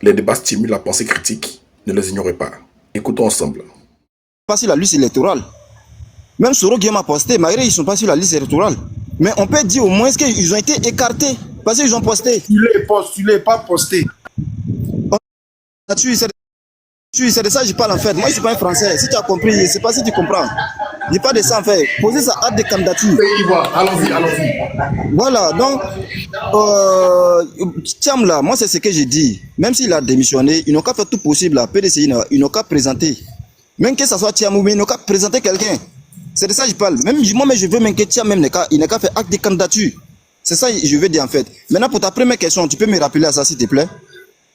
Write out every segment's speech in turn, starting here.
Les débats stimulent la pensée critique. Ne les ignorez pas. Écoutons ensemble. Pas sur la liste électorale. Même Soro Guillaume a posté, malgré ils ne sont pas sur la liste électorale. Mais on peut dire au moins qu'ils ont été écartés parce qu'ils ont posté. Tu l'as pas posté. C'est de ça que je parle en fait. Moi je ne suis pas un Français. Si tu as compris, je ne sais pas si tu comprends. Je ne parle pas de ça en fait. Poser sa hâte de candidature. Allons-y. Voilà, donc, Thiam là, moi c'est ce que j'ai dit. Même s'il a démissionné, ils n'ont qu'à faire tout possible là. PDCI, ils n'ont qu'à présenter. Même que ce soit Thiam ou bien, ils n'ont qu'à présenter quelqu'un. C'est de ça que je parle. Même moi, mais je veux même que Thiam même il n'a qu'à faire acte de candidature. C'est ça que je veux dire en fait. Maintenant, pour ta première question, tu peux me rappeler à ça s'il te plaît?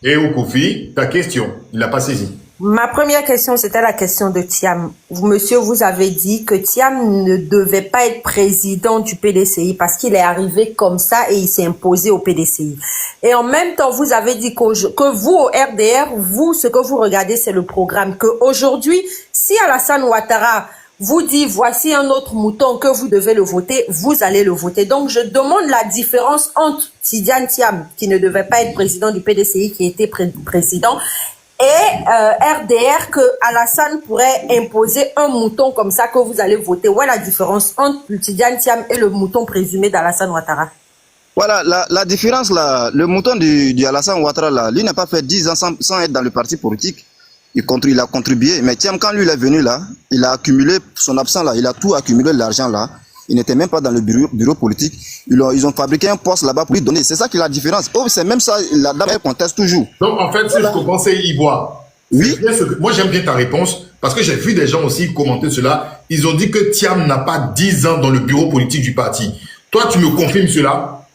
Et Kofi, ta question, il n'a pas saisi. Ma première question, c'était la question de Thiam. Monsieur, vous avez dit que Thiam ne devait pas être président du PDCI parce qu'il est arrivé comme ça et il s'est imposé au PDCI. Et en même temps, vous avez dit que vous, au RDR, vous, ce que vous regardez, c'est le programme. Qu'aujourd'hui, si Alassane Ouattara vous dit voici un autre mouton que vous devez le voter, vous allez le voter. Donc, je demande la différence entre Tidiane Thiam, qui ne devait pas être président du PDCI, qui était président, et RDR, que Alassane pourrait imposer un mouton comme ça que vous allez voter. Où est la différence entre Tidiane Thiam et le mouton présumé d'Alassane Ouattara? Voilà, la différence là, le mouton du Alassane Ouattara là, lui n'a pas fait 10 ans sans être dans le parti politique. Il a contribué, mais Thiam, quand lui il est venu là, il a accumulé son absent là, il a tout accumulé l'argent là. Il n'était même pas dans le bureau politique. Ils ont fabriqué un poste là-bas pour lui donner. C'est ça qui est la différence. Oh, c'est même ça, la dame elle conteste toujours. Donc en fait, si je comprends, c'est Ivoire. Oui. Moi j'aime bien ta réponse parce que j'ai vu des gens aussi commenter cela. Ils ont dit que Thiam n'a pas 10 ans dans le bureau politique du parti. Toi, tu me confirmes cela?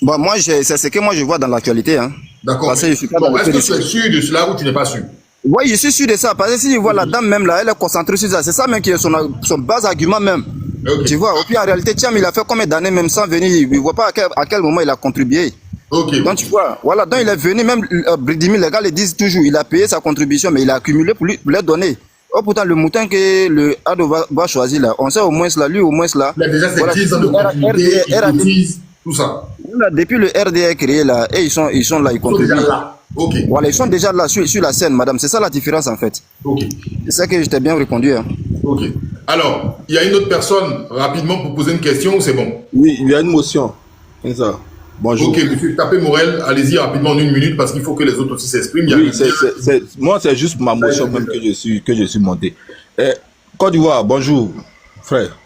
Bon, moi, c'est ce que moi je vois dans l'actualité. Hein. D'accord. Est-ce que tu es sûr de cela ou tu n'es pas sûr? Oui, je suis sûr de ça. Parce que si je vois la dame même là, elle est concentrée sur ça. C'est ça même qui est son base argument même. Okay. Tu vois, et puis en réalité, Thiam, il a fait combien d'années même sans venir, il ne voit pas à quel moment il a contribué. Okay. Donc tu vois, voilà, donc il est venu, même Bridimi, les gars le disent toujours, il a payé sa contribution, mais il a accumulé pour les donner. Oh, pourtant, le mouton que le Ado va choisir là, on sait au moins là, lui au moins là. Il a déjà fait 10 ans de contribution, tout ça. Là, depuis le RDR créé là, et ils sont là, ils contribuent. Okay. Voilà, ils sont déjà là sur la scène, madame. C'est ça la différence en fait. Okay. C'est ça que je t'ai bien répondu. Hein. Ok. Alors, il y a une autre personne, rapidement, pour poser une question, ou c'est bon? Oui, il y a une motion. C'est ça. Bonjour. Ok, monsieur, tapez Morel, allez-y rapidement en 1 minute, parce qu'il faut que les autres aussi s'expriment. Oui, moi, c'est juste ma motion même que je suis monté. Côte d'Ivoire, bonjour, frère.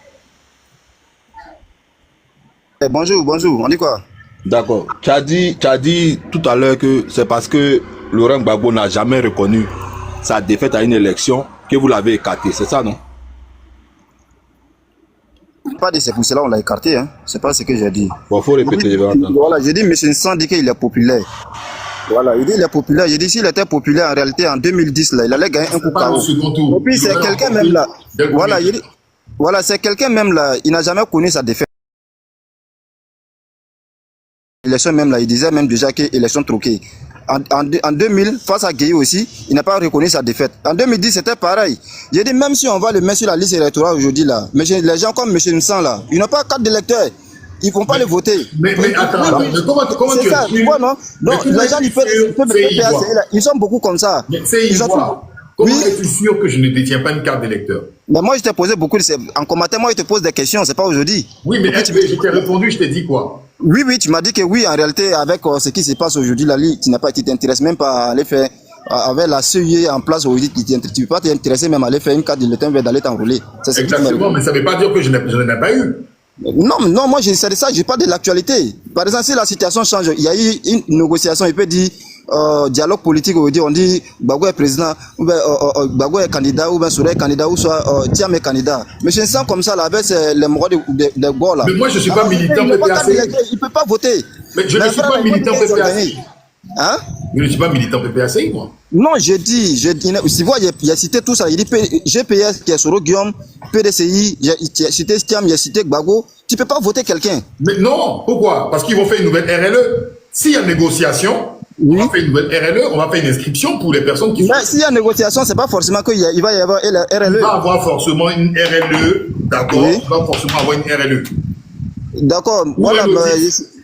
Bonjour, on dit quoi? D'accord. Tu as dit tout à l'heure que c'est parce que Laurent Gbagbo n'a jamais reconnu sa défaite à une élection que vous l'avez écarté, c'est ça, non? Pas de c'est pour cela on l'a écarté, hein. C'est pas ce que j'ai dit. Bon, faut répéter, je vais entendre. Voilà, j'ai dit, M. Nsand dit qu'il est populaire. Voilà, il dit qu'il est populaire. J'ai dit, s'il était populaire en réalité en 2010, là, il allait gagner un coup KO. Et puis c'est quelqu'un même là. Voilà, il dit, voilà, c'est quelqu'un même là, il n'a jamais connu sa défaite. Élection même là, il disait même déjà que élection troquée. En 2000, face à Gueye aussi, il n'a pas reconnu sa défaite. En 2010, c'était pareil. J'ai dit, même si on va le mettre sur la liste électorale aujourd'hui là, mais les gens comme M. Nsand là, ils n'ont pas carte d'électeur. Ils ne vont pas le voter. Mais attends, comment tu ça, tu vois, non? Donc, les gens, ils sont beaucoup comme ça. Mais c'est Ivoire. Comment es-tu sûr que je ne détiens pas une carte d'électeur? Mais moi, je t'ai posé beaucoup de... En commentaire, moi, je te pose des questions, c'est pas aujourd'hui. Oui, mais je t'ai répondu, je t'ai dit quoi? Oui, tu m'as dit que oui, en réalité, avec ce qui se passe aujourd'hui, la Ligue, tu t'intéresses même pas à aller faire, avec la CEI en place aujourd'hui, tu ne peux pas t'intéresser même à aller faire une carte d'électeur d'aller t'enrouler. Exactement, mais ça ne veut pas dire que je n'en ai pas eu. Non, moi, c'est de ça, je parle de l'actualité. Par exemple, si la situation change, il y a eu une négociation, il peut dire, dialogue politique, on dit Gbagbo est président, ou Gbagbo est candidat, ou Souré est candidat, ou soit Thiam est candidat. Mais je sens comme ça, là, avec les mots de Gaulle là. Mais moi, je ne suis pas militant PPAC. Il ne peut pas voter. Mais je ne suis pas militant PPAC. Hein? Je ne suis pas militant PPAC, moi. Non, j'ai dit, tu vois, il a cité tout ça. Il dit GPS, qui est Soro Guillaume, PDCI, j'ai cité Thiam, j'ai cité Gbagbo. Tu ne peux pas voter quelqu'un. Mais non, pourquoi? Parce qu'ils vont faire une nouvelle RLE. S'il y a négociation, on va faire une nouvelle RLE, on va faire une inscription pour les personnes qui... Mais s'il y a négociation, c'est pas forcément qu'il va y avoir la RLE. Il va avoir forcément une RLE, d'accord? Il va forcément avoir une RLE. D'accord, voilà.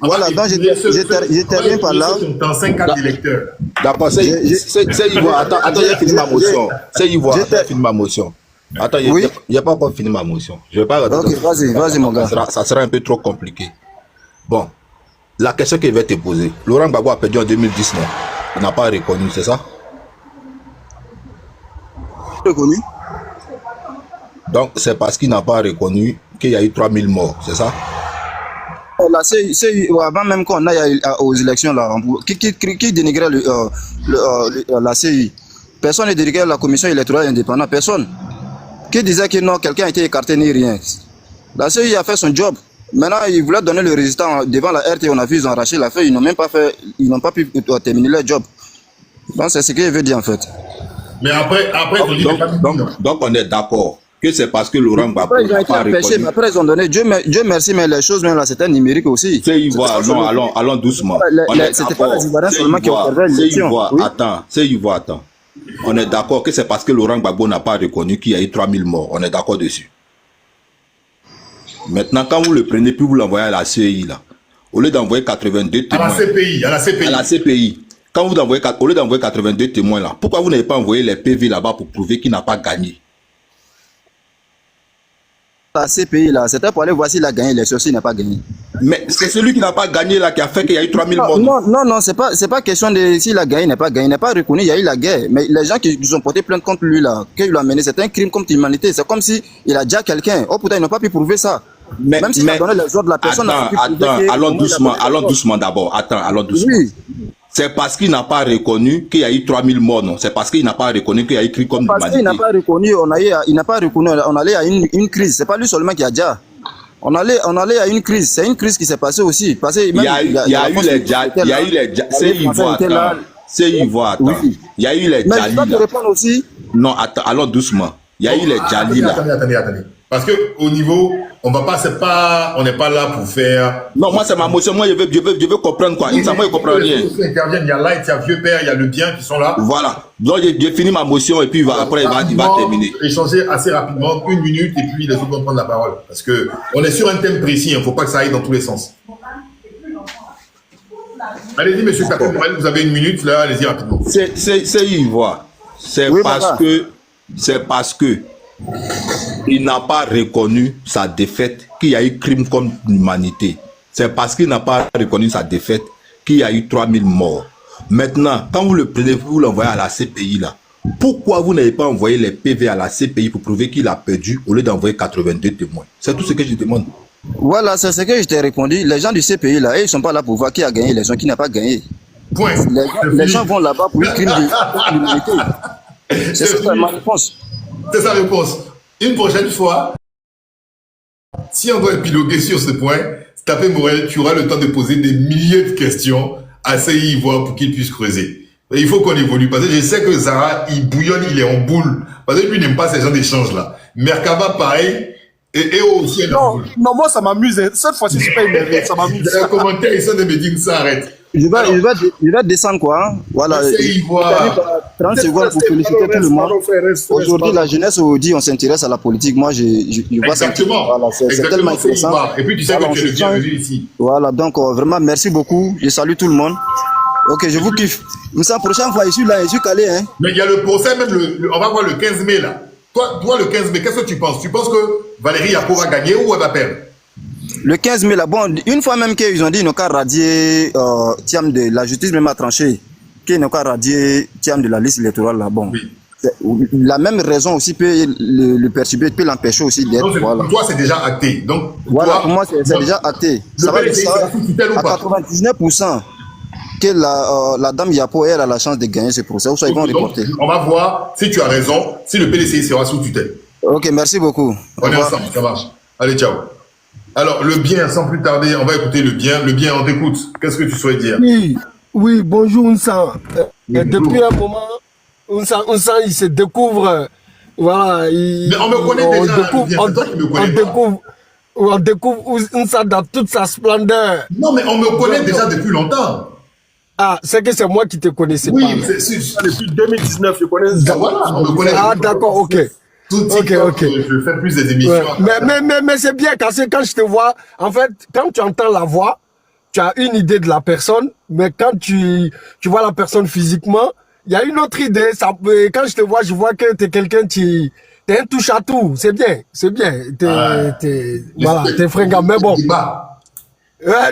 Voilà, donc je termine par là. Dans 5 cas d'électeurs. D'accord, c'est Ivoire. Attends, j'ai fini ma motion. C'est Ivoire, j'ai fini ma motion. Attends, il n'y a pas encore fini ma motion. Je vais pas. Ok, vas-y, mon gars. Ça sera un peu trop compliqué. Bon, la question que je vais te poser. Laurent Gbagbo a perdu en 2019. Il n'a pas reconnu, c'est ça? Reconnu. Donc, c'est parce qu'il n'a pas reconnu qu'il y a eu 3000 morts, c'est ça? Là, avant même qu'on aille aux élections, là, qui dénigrait la CI? Personne ne dénigrait la commission électorale indépendante, personne. Qui disait que non, quelqu'un a été écarté ni rien. La CI a fait son job. Maintenant, ils voulaient donner le résultat devant la RT, on a vu, ils ont arraché la feuille, ils n'ont pas pu terminer leur job. Donc, c'est ce que je veux dire en fait. Mais après donc on est d'accord que c'est parce que Laurent Gbagbo n'a pas reconnu. Mais après, ils ont donné, Dieu merci, mais les choses, même là, c'était numérique aussi. C'est Ivoire, non, allons doucement. C'était pas les Ivoiriens seulement qui observaient l'élection. C'est Ivoire, attends. On est d'accord que c'est parce que Laurent Gbagbo n'a pas reconnu qu'il y a eu 3000 morts. On est d'accord dessus. Maintenant, quand vous le prenez, puis vous l'envoyez à la CEI, là, au lieu d'envoyer 82 témoins. À la CPI. Quand vous envoyez, au lieu d'envoyer 82 témoins, là, pourquoi vous n'avez pas envoyé les PV là-bas pour prouver qu'il n'a pas gagné? La CPI, là, c'était pour aller voir s'il a gagné l'élection, s'il n'a pas gagné. Mais c'est celui qui n'a pas gagné là qui a fait qu'il y a eu 3000 morts. Non, c'est pas question de s'il a gagné, il n'a pas gagné, il n'a pas reconnu, il y a eu la guerre. Mais les gens qui ont porté plainte contre lui là, qu'il a mené, c'est un crime contre l'humanité. C'est comme si il a déjà quelqu'un. Oh putain, ils n'ont pas pu prouver ça. Même s'il a donné les ordres de la personne. Allons doucement d'abord. Allons doucement. Oui. C'est parce qu'il n'a pas reconnu qu'il y a eu 3000 morts, non? C'est parce qu'il n'a pas reconnu qu'il y a eu crime contre l'humanité. Parce qu'il n'a pas reconnu, il n'a pas reconnu, on allait à une crise. C'est pas lui seulement qui a déjà. On allait à une crise. C'est une crise qui s'est passée aussi. Il y a eu les c'est Ivoire, attends. Il y a eu les Djali là. Aussi. Non, attends, allons doucement. Il y a eu les Djali là. Attendez. Parce que au niveau, on n'est pas là pour faire. Non, moi c'est ma motion. Moi je veux comprendre quoi. Moi je comprends rien. Il y a Light, il y a Vieux Père, il y a Le Bien qui sont là. Voilà. Donc j'ai fini ma motion et puis après il va terminer. Échanger assez rapidement, 1 minute et puis les autres vont prendre la parole. Parce que on est sur un thème précis. Il ne faut pas que ça aille dans tous les sens. Allez-y, monsieur Capitaine Morel, vous avez 1 minute là. Allez-y rapidement. C'est Ivoire. C'est parce que il n'a pas reconnu sa défaite qu'il y a eu crime contre l'humanité. C'est parce qu'il n'a pas reconnu sa défaite qu'il y a eu 3000 morts. Maintenant, quand vous le prenez, vous l'envoyez à la CPI là. Pourquoi vous n'avez pas envoyé les PV à la CPI pour prouver qu'il a perdu au lieu d'envoyer 82 témoins? C'est tout ce que je demande. Voilà, c'est ce que je t'ai répondu. Les gens du CPI là, ils ne sont pas là pour voir qui a gagné, les gens qui n'ont pas gagné. Point. Les gens vont là-bas pour un crime contre l'humanité. C'est ça ma réponse. C'est sa réponse. Une prochaine fois, si on doit épiloguer sur ce point, Tapé Morel, tu auras le temps de poser des milliers de questions à CI Ivoire pour qu'il puisse creuser. Et il faut qu'on évolue. Parce que je sais que Zara, il bouillonne, il est en boule. Parce que lui, il n'aime pas ces gens d'échange-là. Merkaba, pareil. Et aussi, non, moi, ça m'amuse. Cette fois-ci, je suis pas énervé. Ça m'amuse. Dans les commentaires, ils sont de me dire que ça arrête. Il va descendre quoi hein? Voilà. 30 secondes pour féliciter tout le monde. Aujourd'hui, la jeunesse dit on s'intéresse à la politique. Moi, je vois ça. Exactement. Voilà, c'est tellement intéressant. Et puis tu sais que tu es le bienvenu ici. Voilà, donc vraiment merci beaucoup. Je salue tout le monde. Ok, je vous kiffe. Mais la prochaine fois, je suis calé. Hein. Mais il y a le procès, même on va voir le 15 mai là. Toi, le 15 mai, qu'est-ce que tu penses? Tu penses que Valérie Yacoub va gagner ou elle va perdre? Le 15 mai, là, bon, une fois même qu'ils ont dit qu'ils n'ont qu'à radier Thiam de la justice, même a tranché, qu'ils n'ont qu'à radier Thiam de la liste électorale, là, bon. Oui. La même raison aussi peut le perturber, peut l'empêcher aussi d'être. Voilà. Pour toi, c'est déjà acté. Donc, voilà, pour moi, c'est déjà acté. Ça va à 99% que la dame Yapo, elle a la chance de gagner ce procès, ou soit ils vont reporter. On va voir si tu as raison, si le PDCI sera sous tutelle. Ok, merci beaucoup. On est ensemble, ça marche. Allez, ciao. Alors, Le Bien, sans plus tarder, on va écouter Le Bien. Le Bien, on t'écoute. Qu'est-ce que tu souhaites dire? Oui, bonjour Unsan. Depuis un moment, Unsan, il se découvre. Voilà. Mais on me connaît déjà. On découvre Unsan dans toute sa splendeur. Non, mais on me connaît déjà depuis longtemps. Ah, c'est que c'est moi qui te connaissais pas. Oui, depuis 2019, je connais Unsan. Voilà, on me connaît. Ah, d'accord, ok. Ok. Je fais plus des émissions. Ouais. Mais c'est bien, parce que quand je te vois, en fait, quand tu entends la voix, tu as une idée de la personne, mais quand tu vois la personne physiquement, il y a une autre idée. Ça, quand je te vois, je vois que tu es quelqu'un qui... T'es un touche à tout. C'est bien, c'est bien. Voilà, t'es fringant. Mais bon.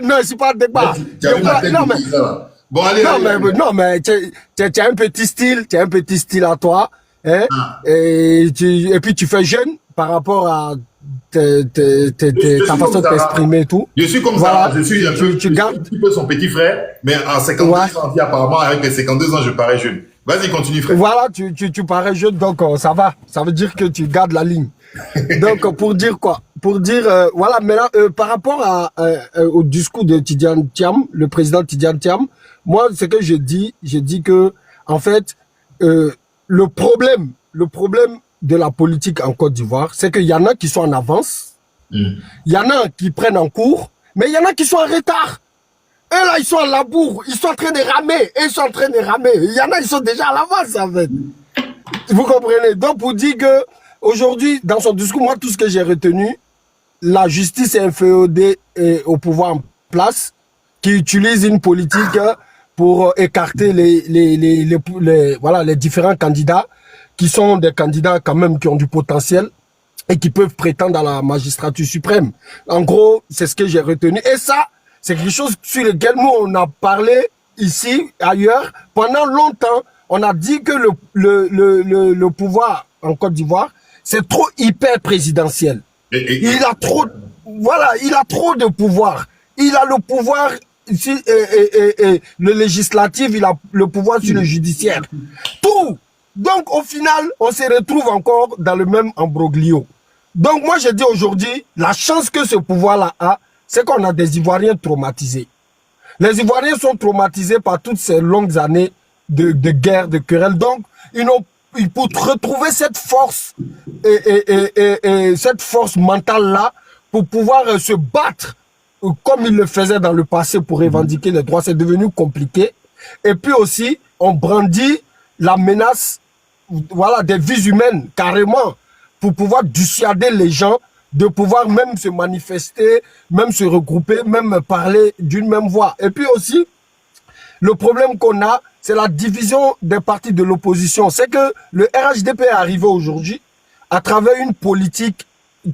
Non, c'est pas le débat. Bon, allez, non, mais tu as un petit style à toi. Hein, et puis tu fais jeune par rapport à ta façon de t'exprimer et tout. Je suis comme voilà, ça, je suis un petit peu son petit frère, mais à 52 ans, apparemment, avec les 52 ans, je parais jeune. Vas-y, continue, frère. Voilà, tu parais jeune, donc ça va. Ça veut dire que tu gardes la ligne. Donc, pour dire quoi? Pour dire, voilà, maintenant, par rapport au discours de Tidjane Thiam, le président Tidjane Thiam, moi, ce que je dis que, en fait, le problème de la politique en Côte d'Ivoire, c'est qu'il y en a qui sont en avance, il y en a qui prennent en cours, mais il y en a qui sont en retard. Et là, ils sont à la bourre, ils sont en train de ramer, il y en a, ils sont déjà à l'avance, en fait. Vous comprenez? Donc, pour dire que, aujourd'hui, dans son discours, moi, tout ce que j'ai retenu, la justice est inféodée au pouvoir en place, qui utilise une politique pour écarter les différents candidats, qui sont des candidats quand même qui ont du potentiel et qui peuvent prétendre à la magistrature suprême. En gros, c'est ce que j'ai retenu. Et ça, c'est quelque chose sur lequel nous, on a parlé ici, ailleurs. Pendant longtemps, on a dit que le pouvoir en Côte d'Ivoire, c'est trop hyper présidentiel. Il a trop de pouvoir. Il a le pouvoir sur le législatif, il a le pouvoir sur le judiciaire. Tout. Donc, au final, on se retrouve encore dans le même imbroglio. Donc, moi, je dis aujourd'hui, la chance que ce pouvoir-là a, c'est qu'on a des Ivoiriens traumatisés. Les Ivoiriens sont traumatisés par toutes ces longues années de guerre, de querelle. Donc, ils pour retrouver cette force et cette force mentale-là pour pouvoir se battre comme ils le faisaient dans le passé pour revendiquer les droits, c'est devenu compliqué. Et puis aussi, on brandit la menace, voilà, des vies humaines, carrément, pour pouvoir dissuader les gens de pouvoir même se manifester, même se regrouper, même parler d'une même voix. Et puis aussi, le problème qu'on a, c'est la division des partis de l'opposition. C'est que le RHDP est arrivé aujourd'hui à travers une politique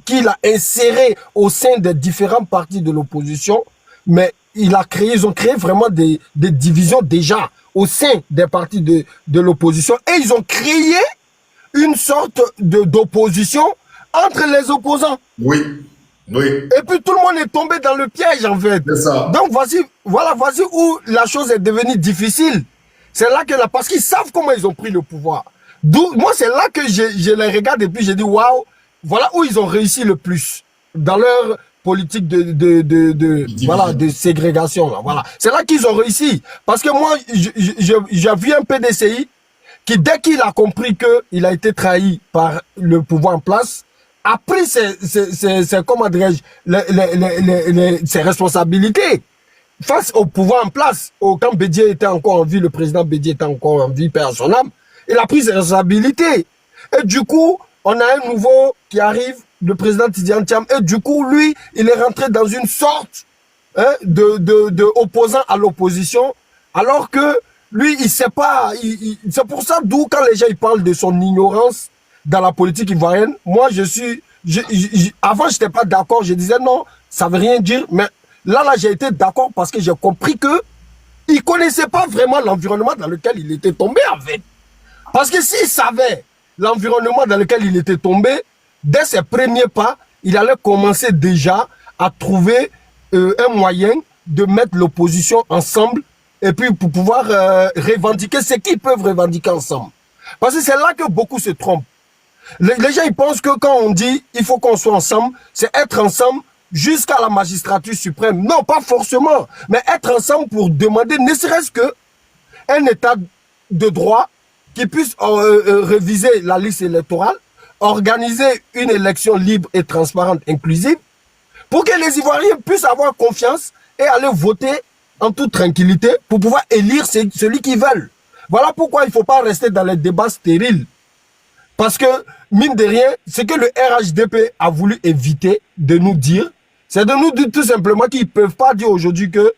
qu'il a insérée au sein des différents partis de l'opposition, mais ils ont créé vraiment des divisions déjà au sein des partis de l'opposition, et ils ont créé une sorte d'opposition entre les opposants. Oui. Et puis tout le monde est tombé dans le piège, en fait. C'est ça. Donc voici où la chose est devenue difficile. C'est là que parce qu'ils savent comment ils ont pris le pouvoir. Moi, c'est là que je les regarde et puis je dis waouh, voilà où ils ont réussi le plus dans leur politique de ségrégation là. Voilà, c'est là qu'ils ont réussi. Parce que moi, j'ai vu un PDCI qui, dès qu'il a compris que il a été trahi par le pouvoir en place, a pris ses responsabilités face au pouvoir en place. Quand Bédié était encore en vie, le président Bédié était encore en vie, paix à son âme, il a pris ses responsabilités. Et du coup, on a un nouveau qui arrive, le président Tidjane Thiam, et du coup, lui, il est rentré dans une sorte de opposant à l'opposition, alors que lui, il sait pas. C'est pour ça, d'où quand les gens ils parlent de son ignorance dans la politique ivoirienne, moi, avant, j'étais pas d'accord, je disais non, ça veut rien dire, mais là, j'ai été d'accord parce que j'ai compris que il connaissait pas vraiment l'environnement dans lequel il était tombé, en fait. Parce que s'il savait l'environnement dans lequel il était tombé, dès ses premiers pas, il allait commencer déjà à trouver un moyen de mettre l'opposition ensemble et puis pour pouvoir revendiquer ce qu'ils peuvent revendiquer ensemble. Parce que c'est là que beaucoup se trompent. Les gens ils pensent que quand on dit il faut qu'on soit ensemble, c'est être ensemble jusqu'à la magistrature suprême. Non, pas forcément, mais être ensemble pour demander ne serait-ce que un état de droit qui puisse réviser la liste électorale, organiser une élection libre et transparente, inclusive, pour que les Ivoiriens puissent avoir confiance et aller voter en toute tranquillité pour pouvoir élire celui qu'ils veulent. Voilà pourquoi il ne faut pas rester dans les débats stériles. Parce que, mine de rien, ce que le RHDP a voulu éviter de nous dire, c'est de nous dire tout simplement qu'ils ne peuvent pas dire aujourd'hui que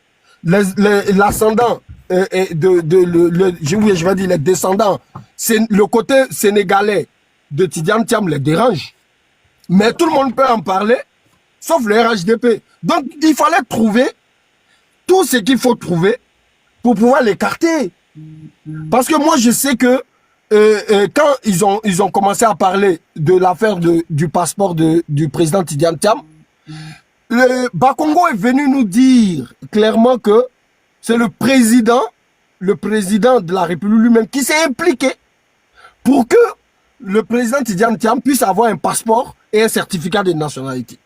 l'ascendant je vais dire les descendants, c'est le côté sénégalais de Tidiane Thiam les dérange. Mais tout le monde peut en parler, sauf le RHDP. Donc, il fallait trouver tout ce qu'il faut trouver pour pouvoir l'écarter. Parce que moi, je sais que quand ils ont commencé à parler de l'affaire du passeport du président Tidiane Thiam, Bakongo est venu nous dire clairement que c'est le président de la République lui-même qui s'est impliqué pour que le président Tidiane Thiam puisse avoir un passeport et un certificat de nationalité.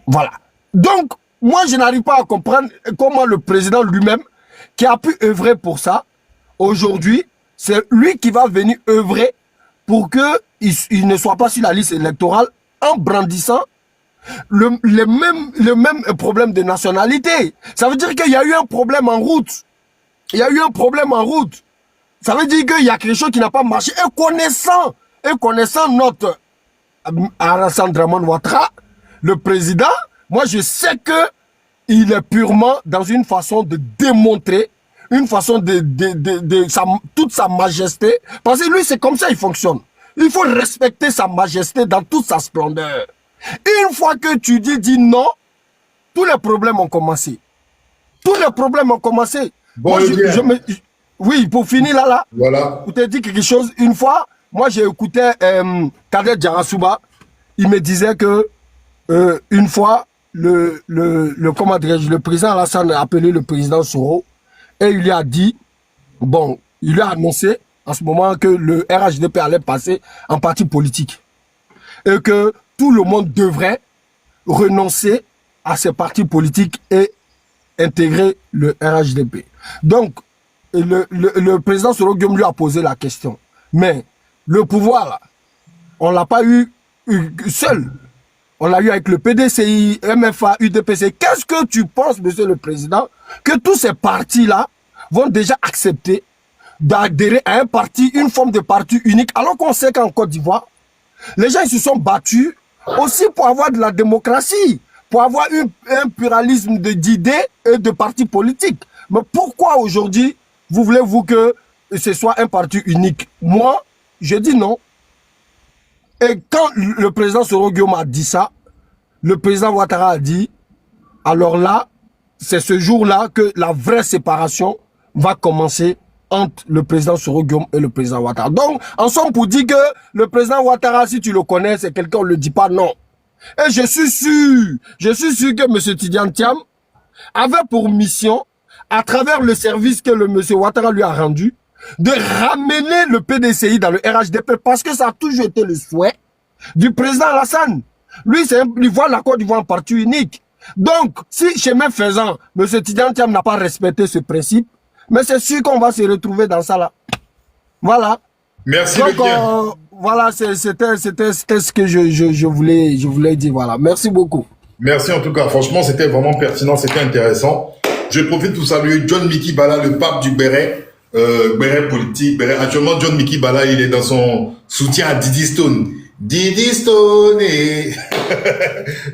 Voilà. Donc, moi, je n'arrive pas à comprendre comment le président lui-même, qui a pu œuvrer pour ça, aujourd'hui, c'est lui qui va venir œuvrer pour qu'il ne soit pas sur la liste électorale en brandissant le même problème de nationalité. Ça veut dire qu'il y a eu un problème en route. Il y a eu un problème en route. Ça veut dire qu'il y a quelque chose qui n'a pas marché. Et connaissant notre Alassane Dramane Ouattara, le président, moi je sais que il est purement dans une façon de démontrer, une façon toute sa majesté. Parce que lui, c'est comme ça il fonctionne. Il faut respecter sa majesté dans toute sa splendeur. Une fois que tu dis non, tous les problèmes ont commencé. Tous les problèmes ont commencé. Bon, moi, oui, pour finir là, voilà. pour te dire quelque chose, une fois, moi j'ai écouté Kader Djarasouba, il me disait que une fois, comment dirais-je, le président Alassane a appelé le président Soro et il lui a dit, bon, il lui a annoncé en ce moment que le RHDP allait passer en parti politique et que tout le monde devrait renoncer à ces partis politiques et intégrer le RHDP. Donc, le président Soro Guillaume lui a posé la question. Mais le pouvoir, là, on ne l'a pas eu seul. On l'a eu avec le PDCI, MFA, UDPC. Qu'est-ce que tu penses, monsieur le président, que tous ces partis-là vont déjà accepter d'adhérer à un parti, une forme de parti unique, alors qu'on sait qu'en Côte d'Ivoire, les gens ils se sont battus aussi pour avoir de la démocratie, pour avoir un pluralisme d'idées et de partis politiques. Mais pourquoi aujourd'hui, voulez-vous que ce soit un parti unique? Moi, je dis non. Et quand le président Soro Guillaume a dit ça, le président Ouattara a dit, alors là, c'est ce jour-là que la vraie séparation va commencer entre le président Soro Guillaume et le président Ouattara. Donc, en somme, pour dire que le président Ouattara, si tu le connais, c'est quelqu'un, on ne le dit pas, non. Et je suis sûr que M. Tidiane Thiam avait pour mission, à travers le service que le M. Ouattara lui a rendu, de ramener le PDCI dans le RHDP, parce que ça a toujours été le souhait du président Alassane. Lui, il voit la Côte d'Ivoire en parti unique. Donc, si chemin faisant, M. Tidiane Thiam n'a pas respecté ce principe, mais c'est sûr qu'on va se retrouver dans ça là. Voilà. Merci. Donc, voilà, c'était ce que je voulais dire. Voilà. Merci beaucoup. Merci en tout cas. Franchement, c'était vraiment pertinent, c'était intéressant. Je profite pour saluer John Mickey Bala, le pape du béret. Béret politique, béret. Actuellement, John Mickey Bala, il est dans son soutien à Didi Stone. Didi Stone et...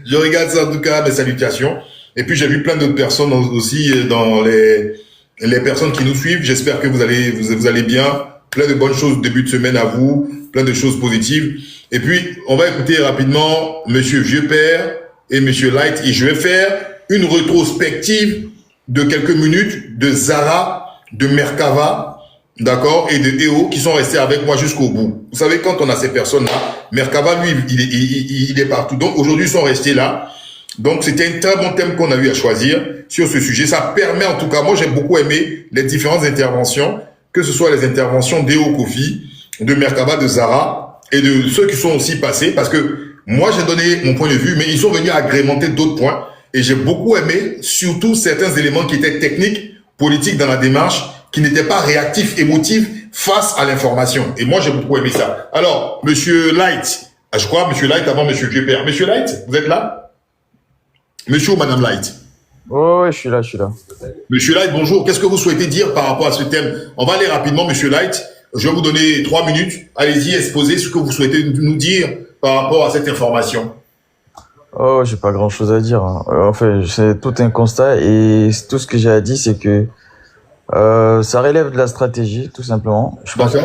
Je regarde ça en tout cas, mes salutations. Et puis, j'ai vu plein d'autres personnes aussi dans les personnes qui nous suivent. J'espère que vous allez bien. Plein de bonnes choses début de semaine à vous. Plein de choses positives. Et puis, on va écouter rapidement Monsieur Vieux-Père et Monsieur Light. Et je vais faire une rétrospective de quelques minutes de Zara, de Merkava, d'accord, et de EO qui sont restés avec moi jusqu'au bout. Vous savez, quand on a ces personnes-là, Merkava, lui, il est partout. Donc, aujourd'hui, ils sont restés là. Donc, c'était un très bon thème qu'on a eu à choisir sur ce sujet. Ça permet, en tout cas, moi, j'ai beaucoup aimé les différentes interventions, que ce soit les interventions d'EO Kofi, de Merkava, de Zara, et de ceux qui sont aussi passés, parce que moi, j'ai donné mon point de vue, mais ils sont venus agrémenter d'autres points. Et j'ai beaucoup aimé, surtout, certains éléments qui étaient techniques, politiques dans la démarche, qui n'étaient pas réactifs, émotifs face à l'information. Et moi, j'ai beaucoup aimé ça. Alors, Monsieur Light, je crois, Monsieur Light avant Monsieur Vieux-Père. Monsieur Light, vous êtes là? Monsieur ou Madame Light? Oh, je suis là. Monsieur Light, bonjour. Qu'est-ce que vous souhaitez dire par rapport à ce thème? On va aller rapidement, Monsieur Light. Je vais vous donner 3 minutes. Allez-y, exposez ce que vous souhaitez nous dire par rapport à cette information. Oh, j'ai pas grand-chose à dire, hein. Enfin, c'est tout un constat et tout ce que j'ai à dire, c'est que ça relève de la stratégie, tout simplement. Je pense que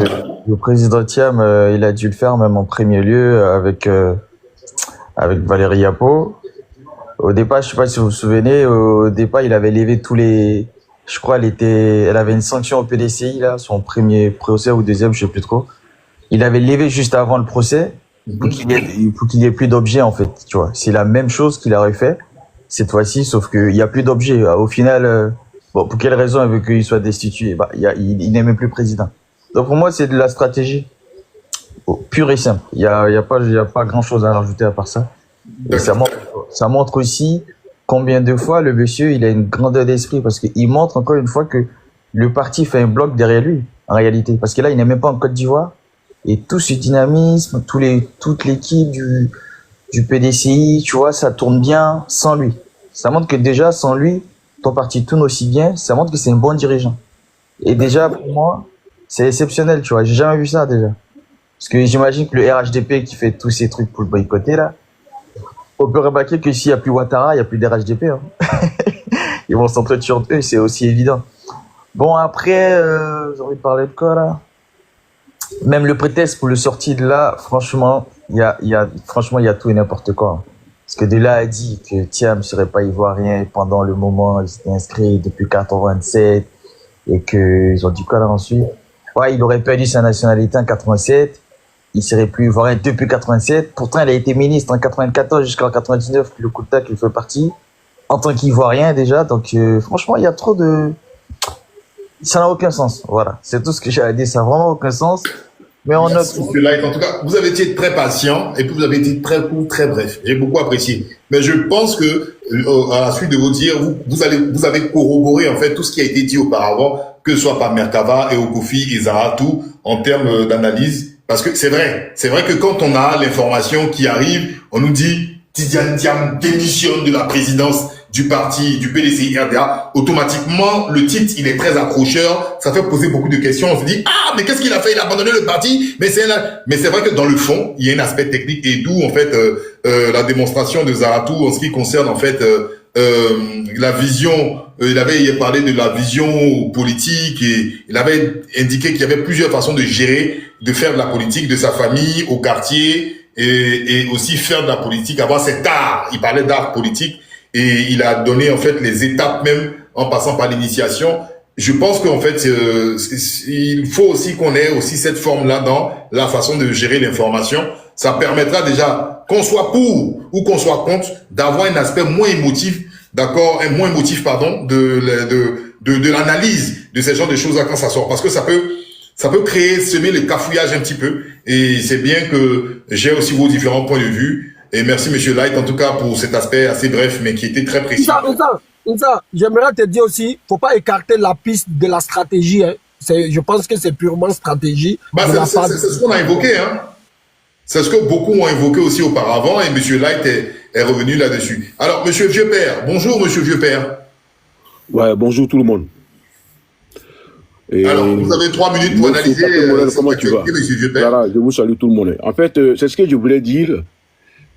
le président Thiam, il a dû le faire même en premier lieu avec Valérie Yapo. Au départ, je sais pas si vous vous souvenez, au départ, il avait levé tous les, je crois, elle avait une sanction au PDCI là, son premier procès ou deuxième, je sais plus trop. Il avait levé juste avant le procès pour qu'il y ait plus d'objets en fait, tu vois. C'est la même chose qu'il aurait fait cette fois-ci, sauf qu'il y a plus d'objets. Au final, bon, pour quelle raison il veut qu'il soit destitué? Bah, il n'est même plus président. Donc pour moi, c'est de la stratégie pure et simple. Il y a pas grand-chose à rajouter à part ça. Et ça montre aussi combien de fois le monsieur, il a une grandeur d'esprit parce qu'il montre encore une fois que le parti fait un bloc derrière lui, en réalité. Parce que là, il n'est même pas en Côte d'Ivoire. Et tout ce dynamisme, toute l'équipe du PDCI, tu vois, ça tourne bien sans lui. Ça montre que déjà, sans lui, ton parti tourne aussi bien. Ça montre que c'est un bon dirigeant. Et déjà, pour moi, c'est exceptionnel, tu vois. J'ai jamais vu ça, déjà. Parce que j'imagine que le RHDP qui fait tous ces trucs pour le boycotter, là, on peut remarquer que s'il n'y a plus Ouattara, il n'y a plus d'RHDP. Hein. Ils vont s'entretuer entre eux, c'est aussi évident. Bon, après, j'ai envie de parler de quoi, là? Même le prétexte pour le sortir de là, franchement, il y a tout et n'importe quoi. Parce que de là a dit que Thiam ne serait pas ivoirien pendant le moment, il s'était inscrit depuis 87 et qu'ils ont dit quoi là ensuite? Ouais, il aurait perdu sa nationalité en 87, il serait plus ivoirien depuis 87. Pourtant, il a été ministre en 94 jusqu'en 99, le coup d'État qu'il fait partie, en tant qu'ivoirien déjà. Donc, franchement, il y a trop de... Ça n'a aucun sens. Voilà. C'est tout ce que j'ai à dire. Ça n'a vraiment aucun sens. Mais on Merci, Monsieur Light. En tout cas, vous avez été très patient et puis vous avez été très court, très bref. J'ai beaucoup apprécié. Mais je pense que, à la suite de vos dires, vous avez corroboré, en fait, tout ce qui a été dit auparavant, que ce soit par Merkava et Okofi et Zaratou, en termes d'analyse. Parce que c'est vrai que quand on a l'information qui arrive, on nous dit, Tidiane Thiam démissionne de la présidence du parti, du PDCI RDA, automatiquement, le titre, il est très accrocheur, ça fait poser beaucoup de questions, on se dit, ah, mais qu'est-ce qu'il a fait? Il a abandonné le parti, mais c'est vrai que dans le fond, il y a un aspect technique, et d'où, en fait, la démonstration de Zaratou en ce qui concerne, en fait, la vision, il avait parlé de la vision politique, et il avait indiqué qu'il y avait plusieurs façons de gérer, de faire de la politique, de sa famille, au quartier, et aussi faire de la politique, avoir cet art, il parlait d'art politique, et il a donné en fait les étapes même en passant par l'initiation. Je pense qu'en fait, il faut aussi qu'on ait aussi cette forme-là dans la façon de gérer l'information. Ça permettra déjà, qu'on soit pour ou qu'on soit contre, d'avoir un aspect moins émotif, d'accord, de l'analyse de ce genre de choses-là quand ça sort. Parce que ça peut semer le cafouillage un petit peu. Et c'est bien que j'ai aussi vos différents points de vue. Et merci, Monsieur Light, en tout cas, pour cet aspect assez bref, mais qui était très précis. Ça, j'aimerais te dire aussi, faut pas écarter la piste de la stratégie. Hein. Je pense que c'est purement stratégie. C'est ce qu'on a évoqué. Hein. C'est ce que beaucoup ont évoqué aussi auparavant, et Monsieur Light est revenu là-dessus. Alors, Monsieur Vieux-Père, bonjour, Monsieur Vieux-Père. Ouais, bonjour tout le monde. Et alors, vous avez 3 minutes pour analyser comment tu vas, Monsieur Vieux-Père. Voilà, je vous salue tout le monde. En fait, c'est ce que je voulais dire.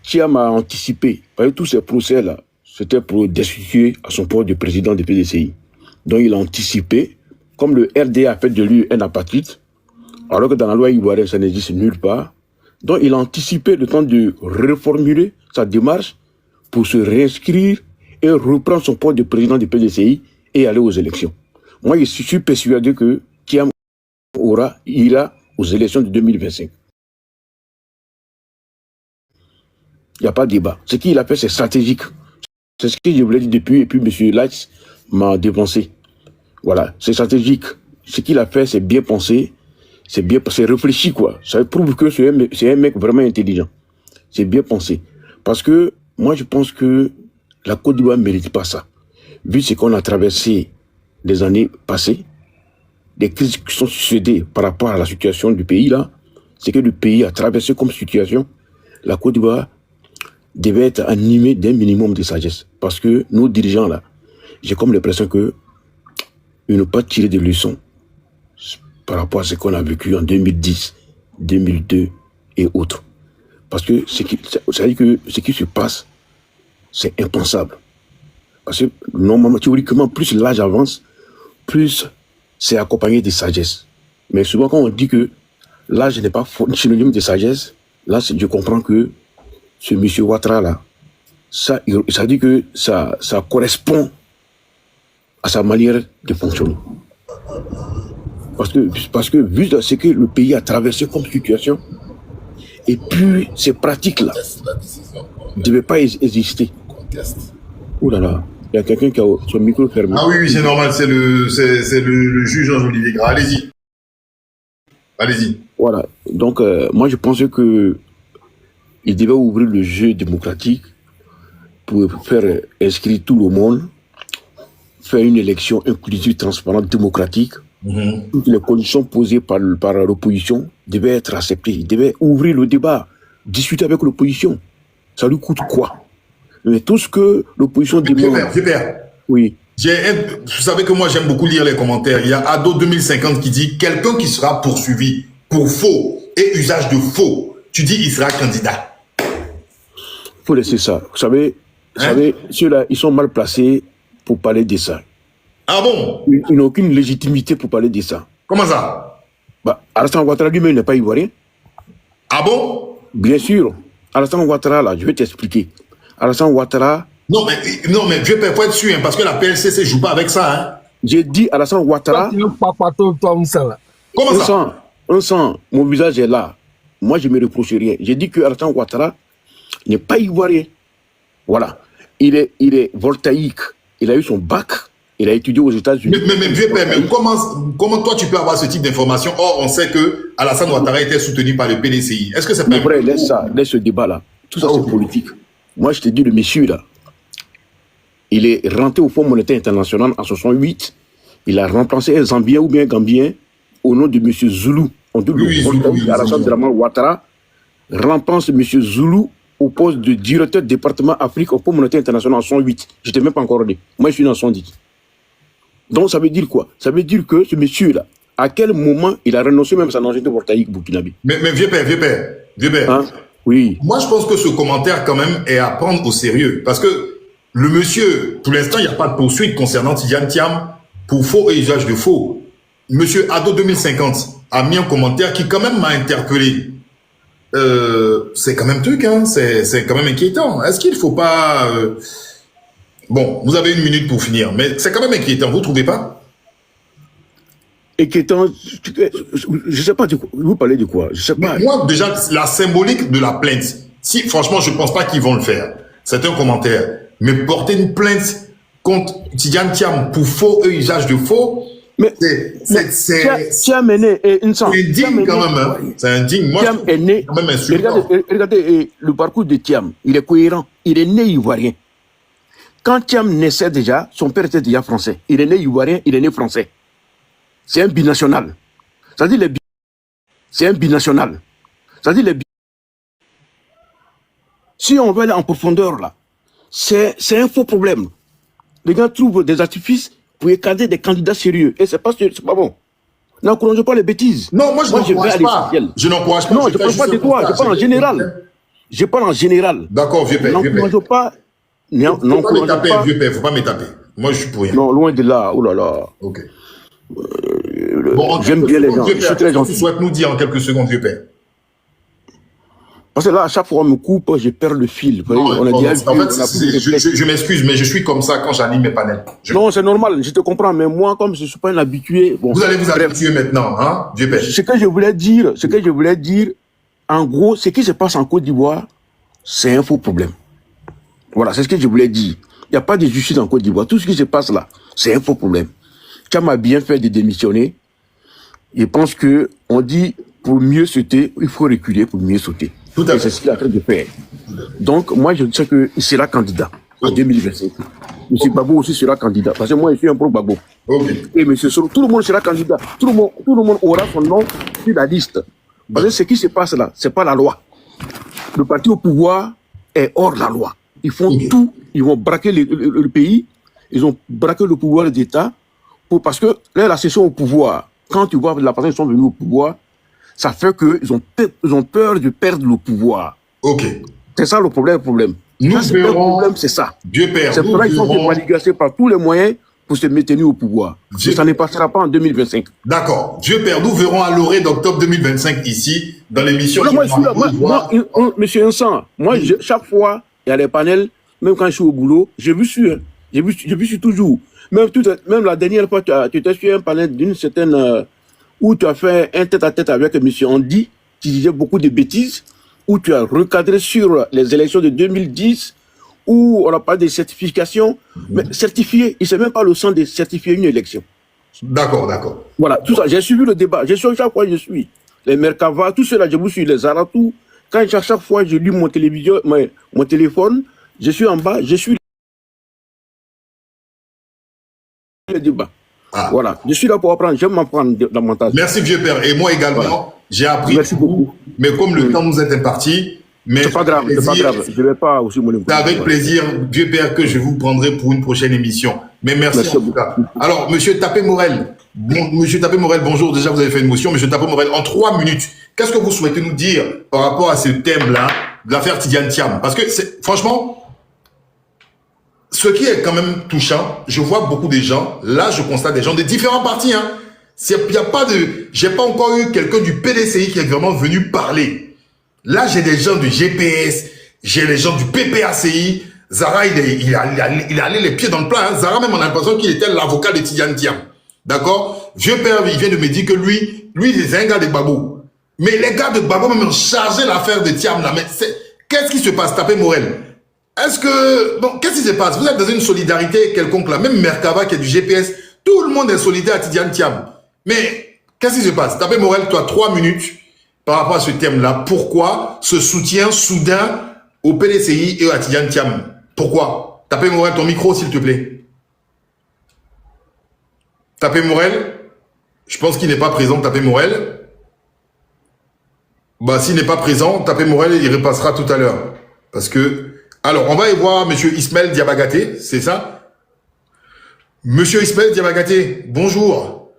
Thiam a anticipé. Avec tous ces procès-là, c'était pour destituer à son poste de président du PDCI. Donc il a anticipé, comme le RDA a fait de lui un apatride, alors que dans la loi ivoirienne, ça n'existe nulle part. Donc il a anticipé le temps de reformuler sa démarche pour se réinscrire et reprendre son poste de président du PDCI et aller aux élections. Moi, je suis persuadé que Thiam ira aux élections de 2025. Il n'y a pas de débat. Ce qu'il a fait, c'est stratégique. C'est ce que je voulais dire depuis, et puis M. Light m'a dévancé. Voilà, c'est stratégique. Ce qu'il a fait, c'est bien pensé, c'est réfléchi, quoi. Ça prouve que c'est un mec vraiment intelligent. C'est bien pensé. Parce que, moi, je pense que la Côte d'Ivoire ne mérite pas ça. Vu ce qu'on a traversé des années passées, des crises qui sont succédées par rapport à la situation du pays, là, c'est que le pays a traversé comme situation, la Côte d'Ivoire devait être animé d'un minimum de sagesse. Parce que nos dirigeants, là, j'ai comme l'impression que ils n'ont pas tiré de leçons par rapport à ce qu'on a vécu en 2010, 2002 et autres. Parce que ce qui se passe, c'est impensable. Parce que normalement, théoriquement, plus l'âge avance, plus c'est accompagné de sagesse. Mais souvent, quand on dit que l'âge n'est pas synonyme de sagesse, là, je comprends que ce monsieur Ouattara là, ça dit que ça correspond à sa manière de fonctionner. Parce que vu ce que le pays a traversé comme situation, et puis ces pratiques-là ne devaient pas exister. Oh là là, il y a quelqu'un qui a son micro fermé. Ah oui, c'est normal, c'est le juge Jean-Olivier Gras. Allez-y. Allez-y. Voilà, donc moi je pense que il devait ouvrir le jeu démocratique pour faire inscrire tout le monde, faire une élection inclusive, transparente, démocratique. Toutes les conditions posées par l'opposition devaient être acceptées. Il devait ouvrir le débat, discuter avec l'opposition. Ça lui coûte quoi? Mais tout ce que l'opposition demande... Super. Oui. Vous savez que moi j'aime beaucoup lire les commentaires. Il y a Ado 2050 qui dit quelqu'un qui sera poursuivi pour faux et usage de faux. Tu dis il sera candidat. Il faut laisser ça. Vous savez, ceux-là, ils sont mal placés pour parler de ça. Ah bon? Ils n'ont aucune légitimité pour parler de ça. Comment ça? Alassane Ouattara lui-même n'est pas ivoirien. Ah bon? Bien sûr. Alassane Ouattara, là, je vais t'expliquer. Alassane Ouattara... Non, mais je peux pas être sûr, hein, parce que la PLCC ne joue pas avec ça. Hein. J'ai dit Alassane Ouattara... Comment ça? Un sang, mon visage est là. Moi, je ne me reproche rien. J'ai dit que Alassane Ouattara n'est pas ivoirien. Voilà. Il est voltaïque. Il a eu son bac. Il a étudié aux États-Unis. Mais comment toi tu peux avoir ce type d'information? Or, on sait que Alassane Ouattara était soutenu par le PDCI. Est-ce que c'est pas... Vrai, laisse ce débat-là. Tout ça, c'est politique. Moi, je te dis, le monsieur, là, il est rentré au Fonds monétaire international en 68. Il a remplacé un Zambien ou bien un Gambien au nom de M. Zoulou. On dit Alassane Dramane Ouattara remplace M. Zoulou au poste de directeur du département Afrique au Fonds monétaire international en 108. Je n'étais même pas encore né. Moi, je suis dans 110. Donc, ça veut dire quoi? Ça veut dire que ce monsieur-là, à quel moment il a renoncé même à sa nationalité voltaïque burkinabé? Mais vieux père. Hein? Oui. Moi, je pense que ce commentaire, quand même, est à prendre au sérieux. Parce que le monsieur, pour l'instant, il n'y a pas de poursuite concernant Tidjane Thiam pour faux et usage de faux. Monsieur Ado 2050 a mis un commentaire qui, quand même, m'a interpellé. C'est quand même truc, hein. C'est quand même inquiétant. Est-ce qu'il ne faut pas... Bon, vous avez 1 minute pour finir, mais c'est quand même inquiétant, vous ne trouvez pas? Inquiétant, je ne sais pas de quoi. Vous parlez de quoi? Je sais pas. Moi, déjà, la symbolique de la plainte, si franchement, je ne pense pas qu'ils vont le faire. C'est un commentaire. Mais porter une plainte contre Tidjane Thiam pour faux et usage de faux, mais Thiam est né et c'est indigne quand même. Hein. C'est indigne. Moi, Thiam est né. Quand même insultant. Regardez le parcours de Thiam. Il est cohérent. Il est né ivoirien. Quand Thiam naissait déjà, son père était déjà français. Il est né ivoirien, il est né français. C'est un binational. C'est-à-dire c'est un binational. C'est-à-dire si on va aller en profondeur là, c'est un faux problème. Les gens trouvent des artifices pour écarter des candidats sérieux. Et c'est pas bon. N'encourageons pas les bêtises. Non, moi je n'encourage pas. Je n'encourage pas. Non, je ne parle pas de toi, je parle en général. Je parle en général. D'accord, vieux père. N'encourageons pas. Non, faut pas me taper, vieux père, faut pas me taper. Moi, je suis pour rien. Non, loin de là, oh là là. Ok. J'aime bien les gens, je suis très gentil. Tu souhaites nous dire en quelques secondes, vieux père? Parce que là, à chaque fois qu'on me coupe, je perds le fil. Non, en fait, je m'excuse, mais je suis comme ça quand j'anime mes panels. Non, c'est normal, je te comprends, mais moi, comme je ne suis pas un habitué... Bon, vous allez vous habituer maintenant, hein, vieux père? Ce que je voulais dire, en gros, ce qui se passe en Côte d'Ivoire, c'est un faux problème. Voilà, c'est ce que je voulais dire. Il n'y a pas de justice en Côte d'Ivoire. Tout ce qui se passe là, c'est un faux problème. Thiam a bien fait de démissionner. Je pense que on dit pour mieux sauter, il faut reculer pour mieux sauter. Tout à fait. C'est ce qu'il a fait de faire. Donc, moi, je sais qu'il sera candidat en 2025. M. Gbagbo aussi sera candidat. Parce que moi, je suis un pro Gbagbo. Okay. Et M. Soro, tout le monde sera candidat. Tout le monde aura son nom sur la liste. Parce que ce qui se passe là, c'est pas la loi. Le parti au pouvoir est hors la loi. Ils font tout, ils vont braquer le pays, ils ont braqué le pouvoir d'État, parce que là, la session au pouvoir, quand tu vois la personne qui sont venus au pouvoir, ça fait qu'ils ont peur de perdre le pouvoir. Ok. C'est ça le problème. Nous Ça, c'est verrons. le problème, c'est ça. Dieu Père, C'est nous pour ça qu'ils sont verrons. manigancés par tous les moyens pour se maintenir au pouvoir. Dieu- Et ça ne passera pas en 2025. D'accord. Dieu Père, nous verrons à l'orée d'octobre 2025 ici, dans l'émission. Voilà, moi, je suis là. Monsieur Vincent, moi, chaque fois, il y a les panels, même quand je suis au boulot, je vous suis. Hein. Je vous suis toujours. Même la dernière fois, tu étais sur un panel d'une certaine... où tu as fait un tête-à-tête avec monsieur Andy, qui disait beaucoup de bêtises, où tu as recadré sur les élections de 2010, où on a parlé des certifications. Mais certifier, il ne sait même pas le sens de certifier une élection. D'accord. Voilà, tout ça, j'ai suivi le débat. Chaque fois, je suis. Les Merkava, tout cela, je vous suis, les Aratou. Quand chaque fois, je lis mon téléphone, je suis en bas, je suis le débat. Ah. Voilà, je suis là pour apprendre, j'aime m'apprendre davantage. Merci Dieu Père. Et moi également, Voilà. j'ai appris. Merci beaucoup. Mais comme le temps nous est imparti, mais C'est pas grave, c'est pas grave. Je ne vais pas aussi mon c'est avec plaisir, Dieu Père, que je vous prendrai pour une prochaine émission. Mais merci en tout cas. Alors, monsieur Tapé Morel, bonjour. Déjà, vous avez fait une motion. Monsieur Tapé Morel, en 3 minutes, qu'est-ce que vous souhaitez nous dire par rapport à ce thème-là, de l'affaire Tidiane Thiam? Parce que, franchement, ce qui est quand même touchant, je vois beaucoup de gens, là, je constate des gens de différents partis, hein. J'ai pas encore eu quelqu'un du PDCI qui est vraiment venu parler. Là, j'ai des gens du GPS, j'ai les gens du PPACI. Zara, il a allé les pieds dans le plat. Hein. Zara, même, on a l'impression qu'il était l'avocat de Tidiane Thiam. D'accord? Vieux père, il vient de me dire que lui, c'est un gars de Gbagbo. Mais les gars de Gbagbo même ont chargé l'affaire de Thiam là. Mais qu'est-ce qui se passe? Tapé Morel. Qu'est-ce qui se passe? Vous êtes dans une solidarité quelconque là. Même Merkava qui est du GPS, tout le monde est solidaire à Tidiane Thiam. Mais qu'est-ce qui se passe? Tapé Morel, tu as 3 minutes par rapport à ce thème-là. Pourquoi ce soutien soudain au PDCI et à Tidiane Thiam? Pourquoi? Tapé Morel, ton micro s'il te plaît. Tapé Morel, je pense qu'il n'est pas présent. Tapé Morel. Bah, s'il n'est pas présent, Tapé Morel, il repassera tout à l'heure. Parce que... Alors, on va y voir monsieur Ismaël Diabagaté, c'est ça? Monsieur Ismaël Diabagaté, bonjour.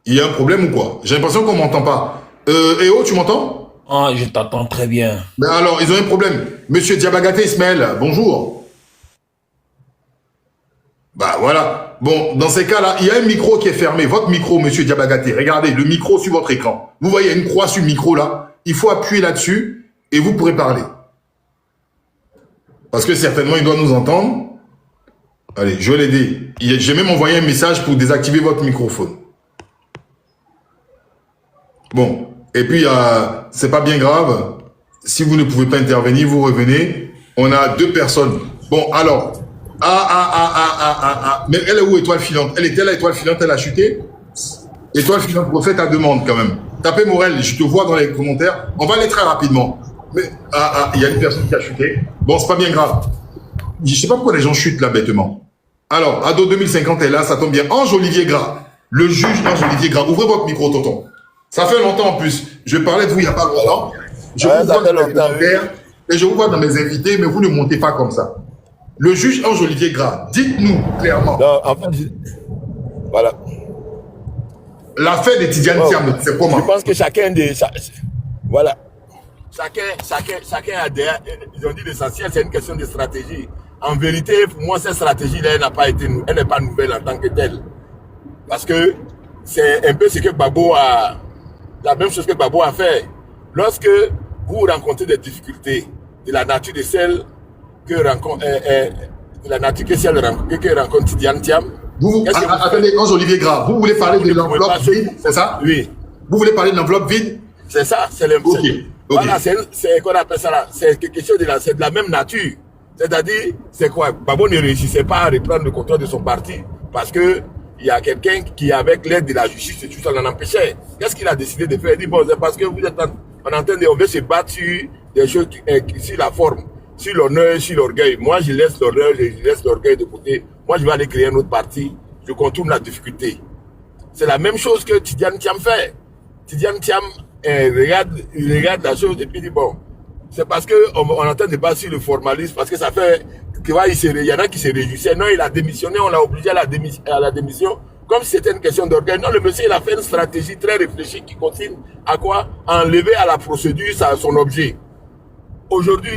Il y a un problème ou quoi? J'ai l'impression qu'on m'entend pas. Eo, tu m'entends? Ah, je t'entends très bien. Ben alors, ils ont un problème. Monsieur Diabagaté Ismaël, bonjour. Bah voilà. Bon, dans ces cas-là, il y a un micro qui est fermé. Votre micro, monsieur Diabagaté, regardez, le micro sur votre écran. Vous voyez une croix sur le micro là? Il faut appuyer là-dessus et vous pourrez parler. Parce que certainement, il doit nous entendre. Allez, je vais l'aider. J'ai même envoyé un message pour désactiver votre microphone. Bon, et puis, c'est pas bien grave. Si vous ne pouvez pas intervenir, vous revenez. On a 2 personnes. Bon, alors. Mais elle est où, étoile filante? Elle était là, étoile filante, elle a chuté? Étoile filante, prophète à demande quand même. Tapez Morel, je te vois dans les commentaires. On va aller très rapidement. Mais, il y a une personne qui a chuté. Bon, c'est pas bien grave. Je sais pas pourquoi les gens chutent là bêtement. Alors, Ado 2050 est là, ça tombe bien. Ange-Olivier Gras. Le juge Ange-Olivier Gras. Ouvrez votre micro, tonton. Ça fait longtemps en plus. Je parlais de vous il n'y a pas longtemps. Je vous vois dans les commentaires et je vous vois dans mes invités, mais vous ne montez pas comme ça. Le juge Ange-Olivier Gras, dites-nous clairement. Non, en fait, voilà. L'affaire de Tidiane Thiam, c'est comment? Je pense que chacun des... Voilà. Chacun a des... Ils ont dit l'essentiel, c'est une question de stratégie. En vérité, pour moi, cette stratégie-là, elle n'est pas nouvelle en tant que telle. Parce que c'est un peu ce que Gbagbo a... La même chose que Gbagbo a fait. Lorsque vous rencontrez des difficultés de la nature de celle que rencontre... de la nature que rencontre Tidiane Thiam... Attendez, Ange-Olivier Gras, vous voulez parler de l'enveloppe vide, c'est ça? Oui. Vous voulez parler de l'enveloppe vide? C'est ça, c'est l'impossible. Okay. Voilà, c'est qu'on appelle ça là. C'est quelque chose c'est de la même nature. C'est-à-dire, c'est quoi? Gbagbo ne réussissait pas à reprendre le contrôle de son parti parce que il y a quelqu'un qui, avec l'aide de la justice, tout ça l'en empêchait. Qu'est-ce qu'il a décidé de faire? Il dit, bon, c'est parce que vous êtes on veut se battre sur des choses, sur la forme, sur l'honneur, sur l'orgueil. Moi, je laisse l'honneur, je laisse l'orgueil de côté. Moi, je vais aller créer un autre parti. Je contourne la difficulté. C'est la même chose que Tidiane Thiam fait. Tidiane Thiam il regarde la chose et puis il dit, bon, c'est parce qu'on entend débattre sur le formalisme, parce que ça fait, il y en a qui se réjouissaient. Non, il a démissionné, on l'a obligé à la démission. comme si c'était une question d'organe. Non, le monsieur, il a fait une stratégie très réfléchie qui consiste à quoi? À enlever à la procédure son objet. Aujourd'hui,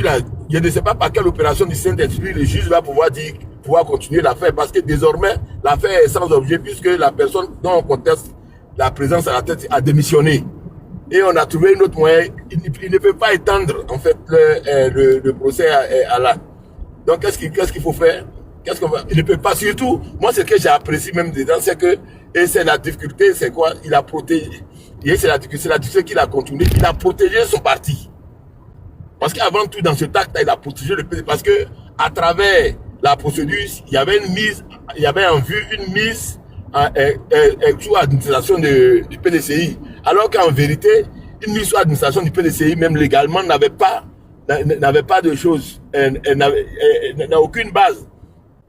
je ne sais pas par quelle opération du Saint-Esprit le juge va pouvoir continuer l'affaire, parce que désormais, l'affaire est sans objet, puisque la personne dont on conteste la présence à la tête a démissionné. Et on a trouvé un autre moyen. Il ne peut pas étendre, en fait, le procès à là. Donc, qu'est-ce qu'il faut faire? Il ne peut pas, surtout, moi, ce que j'ai apprécié même dedans, c'est que, et c'est la difficulté, c'est quoi? Il a protégé, et c'est la difficulté qu'il a contournée, il a protégé son parti. Parce qu'avant tout, dans ce acte, il a protégé le pays, parce que, à travers la procédure, il y avait en vue une mise sous administration du PDCI. Alors qu'en vérité, une mise sous administration du PDCI, même légalement, n'avait pas de choses, n'a aucune base.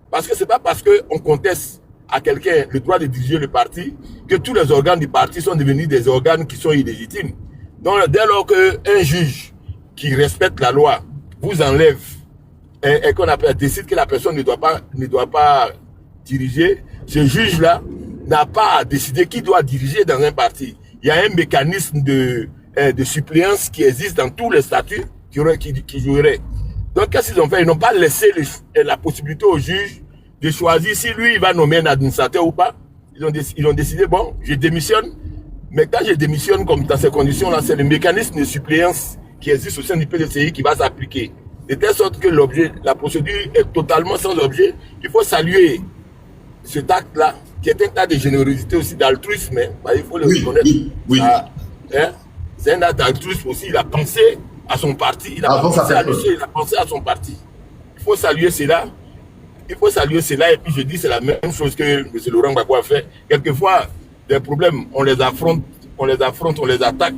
Parce que c'est pas parce qu'on conteste à quelqu'un le droit de diriger le parti que tous les organes du parti sont devenus des organes qui sont illégitimes. Donc, dès lors qu'un juge qui respecte la loi vous enlève et qu'on décide que la personne ne doit pas diriger, ce juge-là n'a pas à décider qui doit diriger dans un parti. Il y a un mécanisme de suppléance qui existe dans tous les statuts qui jouerait. Donc, qu'est-ce qu'ils ont fait? Ils n'ont pas laissé la possibilité au juge de choisir si lui, il va nommer un administrateur ou pas. Ils ont décidé, bon, je démissionne. Mais quand je démissionne comme dans ces conditions-là, c'est le mécanisme de suppléance qui existe au sein du PDCI qui va s'appliquer. De telle sorte que la procédure est totalement sans objet. Il faut saluer cet acte-là, qui est un acte de générosité aussi, d'altruisme. Hein. Il faut le reconnaître. Oui. C'est un acte d'altruisme aussi. Il a pensé à son parti. Il a pensé à son parti. Il faut saluer cela. Et puis je dis, c'est la même chose que M. Laurent Gbagbo a fait. Quelquefois, des problèmes, on les affronte, on les attaque.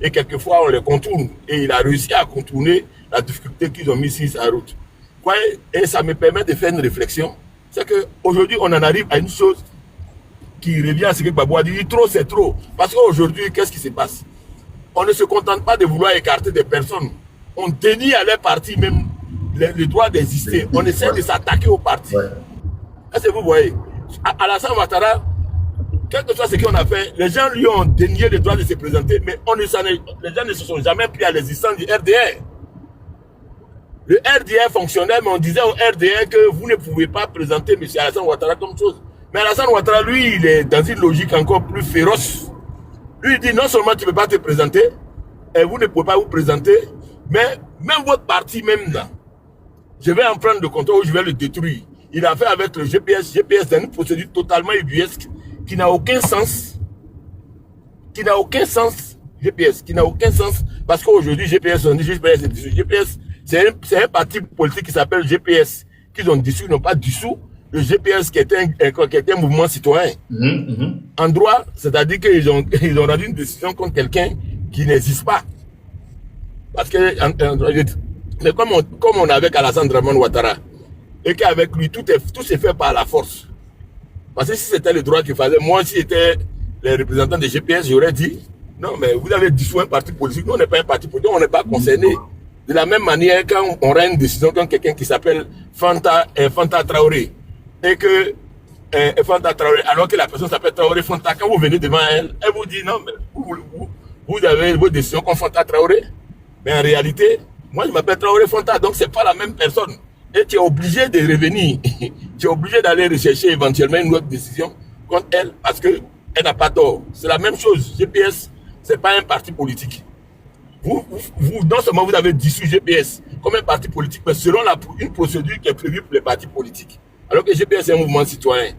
Et quelquefois, on les contourne. Et il a réussi à contourner la difficulté qu'ils ont mis sur sa route. Et ça me permet de faire une réflexion. C'est qu'aujourd'hui, on en arrive à une chose qui revient à ce que Gbagbo a dit. Trop, c'est trop. Parce qu'aujourd'hui, qu'est-ce qui se passe? On ne se contente pas de vouloir écarter des personnes. On dénie à leur parti même le droit d'exister. On essaie de s'attaquer au parti. Est-ce que vous voyez? Alassane Ouattara, quel que soit ce qu'on a fait, les gens lui ont dénié le droit de se présenter, mais les gens ne se sont jamais pris à l'existence du RDR. Le RDR fonctionnait, mais on disait au RDR que vous ne pouvez pas présenter M. Alassane Ouattara comme chose. Mais Alassane Ouattara, lui, il est dans une logique encore plus féroce. Lui, il dit non seulement tu ne peux pas te présenter, et vous ne pouvez pas vous présenter, mais même votre parti même là, je vais en prendre le contrôle, je vais le détruire. Il a fait avec le GPS. GPS, c'est une procédure totalement ubuesque qui n'a aucun sens. GPS, qui n'a aucun sens. Parce qu'aujourd'hui, GPS, on dit GPS est dissous. GPS, c'est un parti politique qui s'appelle GPS, qu'ils ont dissous, ils n'ont pas dissous. Le GPS qui était un mouvement citoyen. En droit, c'est-à-dire qu'ils ont rendu une décision contre quelqu'un qui n'existe pas. Parce que, mais comme on est avec Alassane Ouattara, et qu'avec lui, tout s'est fait par la force. Parce que si c'était le droit qu'il fallait, moi, si j'étais les représentants de GPS, j'aurais dit, non, mais vous avez dissous un parti politique, nous, on n'est pas un parti politique, on n'est pas concerné. De la même manière, quand on rend une décision contre quelqu'un qui s'appelle Fanta Traoré, et que Fanta Traoré, alors que la personne s'appelle Traoré Fanta, quand vous venez devant elle, elle vous dit, non, mais vous avez vos décisions contre Fanta Traoré. Mais en réalité, moi, je m'appelle Traoré Fanta, donc c'est pas la même personne. Et tu es obligé de revenir. Tu es obligé d'aller rechercher éventuellement une autre décision contre elle parce qu'elle n'a pas tort. C'est la même chose. GPS, c'est pas un parti politique. Vous, non seulement vous avez dissous GPS comme un parti politique, mais selon une procédure qui est prévue pour les partis politiques. Alors que GPS est un mouvement citoyen.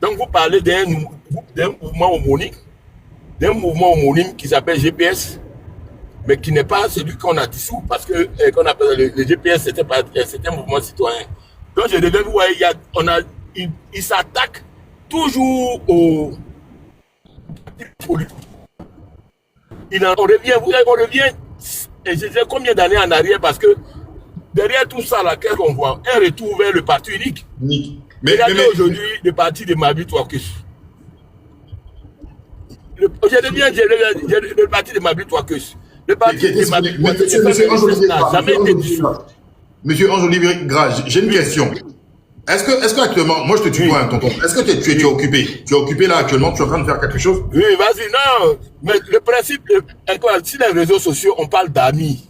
Donc vous parlez d'un mouvement homonyme qui s'appelle GPS, mais qui n'est pas celui qu'on a dissous, parce que qu'on appelle le GPS, c'était un mouvement citoyen. Donc je devais vous voir, il s'attaque toujours aux politiques. On revient, et je sais combien d'années en arrière, parce que derrière tout ça, là, qu'est-ce qu'on voit? Un retour vers le parti unique. Regardez aujourd'hui le parti de Mabi Touakus. Le parti de Mabi Touakus. Le parti de Mabi Touakus n'a jamais été dissous. Monsieur Ange-Olivier Grage, j'ai une question. Est-ce que actuellement, moi je te tutoie, hein, tonton. Est-ce que tu es occupé? Tu es occupé là actuellement, tu es en train de faire quelque chose? Oui, vas-y, non. Mais le principe, si les réseaux sociaux, on parle d'amis.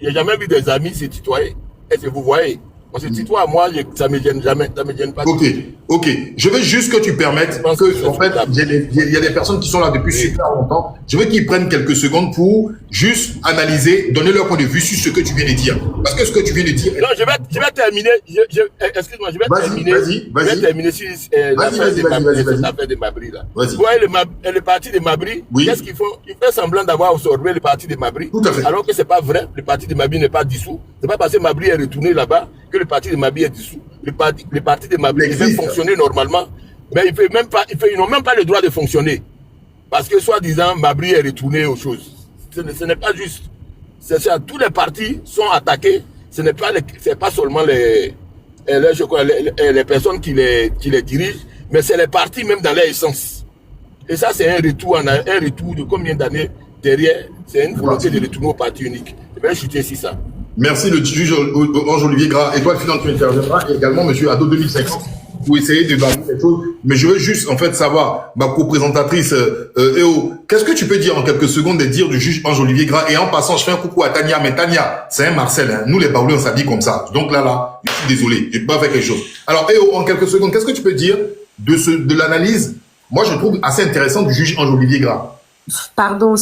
Il n'y a jamais vu des amis se tutoyer. Est-ce que vous voyez? On se tutoie, moi, ça me gêne jamais, ça me gêne pas. Ok. Je veux juste que tu permettes que, en fait, il y a des personnes qui sont là depuis super longtemps. Je veux qu'ils prennent quelques secondes pour juste analyser, donner leur point de vue sur ce que tu viens de dire. Parce que ce que tu viens de dire. Non, je vais terminer. Excuse-moi, je vais terminer sur l'affaire de Mabri, là. Vous voyez le parti de Mabri, qu'est-ce qu'ils font? Ils font semblant d'avoir absorbé le parti de Mabri. Tout à fait. Alors que c'est pas vrai. Le parti de Mabri n'est pas dissous. C'est pas parce que Mabri est retourné là-bas que le parti de Mabri est dissous. Le parti de Mabri fait fonctionner normalement, mais ils n'ont même pas le droit de fonctionner. Parce que soi-disant, Mabri est retourné aux choses. Ce n'est pas juste. C'est ça, tous les partis sont attaqués. Ce n'est pas seulement les personnes qui les dirigent, mais c'est les partis même dans leur essence. Et ça, c'est un retour de combien d'années derrière. C'est une volonté de retourner au parti unique. Je vais chuter ici ça. Merci le juge Ange-Olivier Gras. Étoile filante, tu interviendras. Et également, monsieur Ado 2500, pour essayer de valider quelque chose. Mais je veux juste, en fait, savoir, ma co-présentatrice, Eo, qu'est-ce que tu peux dire en quelques secondes des dires du juge Ange-Olivier Gras? Et en passant, je fais un coucou à Tania. Mais Tania, c'est un Marcel, hein. Nous, les Baoulés, on s'habille comme ça. Donc là, je suis désolé. Je peux pas faire quelque chose. Alors, Eo, en quelques secondes, qu'est-ce que tu peux dire de l'analyse, moi, je trouve assez intéressante du juge Ange-Olivier Gras? Pardon,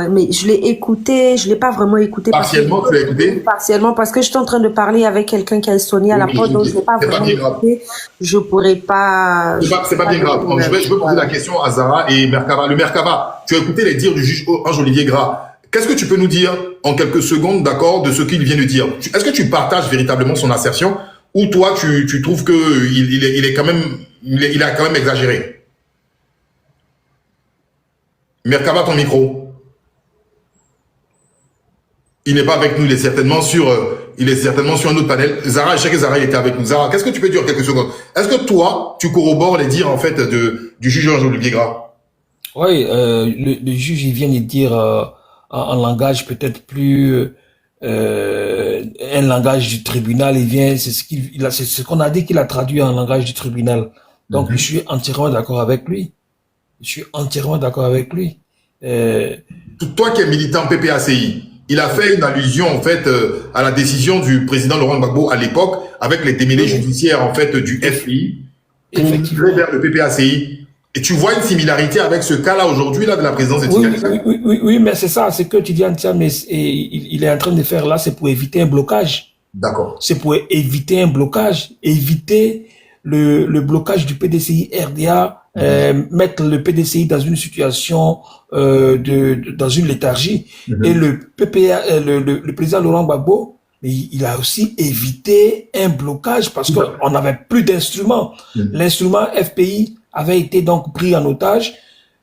mais je l'ai écouté, je l'ai pas vraiment écouté. Partiellement, tu l'as écouté? Partiellement, parce que j'étais en train de parler avec quelqu'un qui a sonné à la porte, donc je l'ai pas vraiment écouté. Je pourrais pas. C'est pas bien grave. Je veux poser la question à Zara et Merkava. Le Merkava, tu as écouté les dires du juge Ange-Olivier Gras. Qu'est-ce que tu peux nous dire en quelques secondes, d'accord, de ce qu'il vient de dire? Est-ce que tu partages véritablement son assertion ou toi, tu trouves que il est quand même, il a quand même exagéré? Merkava, ton micro. Il n'est pas avec nous, il est certainement sur un autre panel. Zara, je sais que Zara, il était avec nous. Zara, qu'est-ce que tu peux dire en quelques secondes? Est-ce que toi, tu corrobores les dires, en fait, du juge Ange-Olivier Gras? Oui, le juge, il vient de dire en langage peut-être plus un langage du tribunal. C'est ce qu'on a dit qu'il a traduit en langage du tribunal. Donc, je suis entièrement d'accord avec lui. Toi qui es militant PPACI, il a fait une allusion en fait à la décision du président Laurent Gbagbo à l'époque avec les démêlés judiciaires en fait du FPI pour aller vers le PPACI. Et tu vois une similarité avec ce cas-là aujourd'hui là de la présidence de Tidiane Thiam? Oui, mais c'est ça, c'est que Tidiane Thiam il est en train de faire là, c'est pour éviter un blocage. D'accord. C'est pour éviter un blocage, éviter le blocage du PDCI RDA. Mettre le PDCI dans une situation dans une léthargie. Et le président Laurent Gbagbo, il a aussi évité un blocage parce qu'on n'avait plus d'instruments. L'instrument FPI avait été donc pris en otage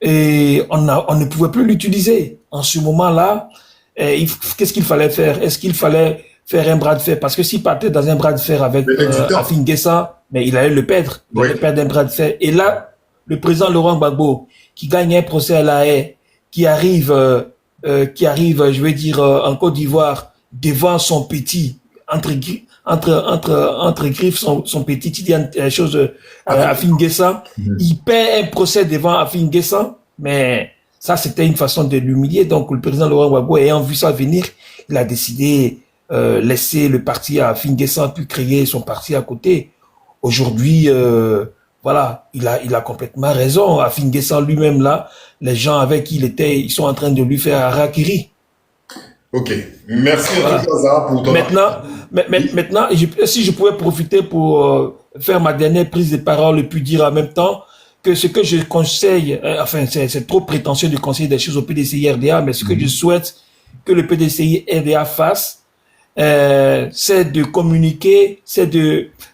et on ne pouvait plus l'utiliser. En ce moment-là, qu'est-ce qu'il fallait faire? Est-ce qu'il fallait faire un bras de fer? Parce que s'il partait dans un bras de fer avec Afin Guessa, mais il allait le perdre. Il allait perdre un bras de fer. Et là, le président Laurent Gbagbo, qui gagne un procès à La Haye, qui arrive, je vais dire, en Côte d'Ivoire, devant son petit, entre griffes, son petit, Afin Guessa, il perd un procès devant Afin Guessa, mais ça, c'était une façon de l'humilier. Donc, le président Laurent Gbagbo, ayant vu ça venir, il a décidé, laisser le parti à Afin Guessa, puis créer son parti à côté. Aujourd'hui, voilà, il a complètement raison. Afin Guessa lui-même là, les gens avec qui il était, ils sont en train de lui faire harakiri. Ok, merci Zara pour ton... Maintenant, si je pouvais profiter pour faire ma dernière prise de parole et puis dire en même temps que ce que je conseille, enfin c'est trop prétentieux de conseiller des choses au PDCI RDA, mais ce que je souhaite que le PDCI RDA fasse, c'est de communiquer, c'est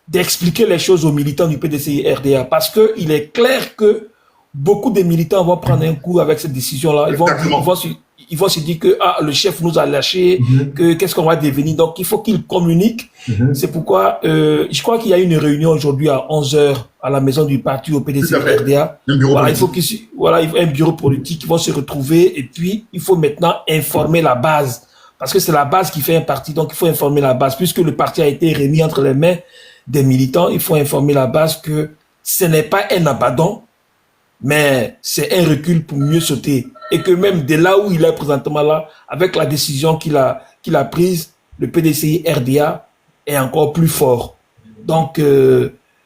d'expliquer les choses aux militants du PDCI RDA, parce que il est clair que beaucoup de militants vont prendre un coup avec cette décision-là. Ils vont se dire que le chef nous a lâché, que qu'est-ce qu'on va devenir. Donc il faut qu'ils communiquent. C'est pourquoi je crois qu'il y a une réunion aujourd'hui à 11h à la maison du parti au PDCI RDA. Voilà, il faut un bureau politique qui vont se retrouver et puis il faut maintenant informer la base. Parce que c'est la base qui fait un parti, donc il faut informer la base. Puisque le parti a été remis entre les mains des militants, il faut informer la base que ce n'est pas un abaddon, mais c'est un recul pour mieux sauter. Et que même de là où il est présentement là, avec la décision qu'il a prise, le PDCI RDA est encore plus fort. Donc,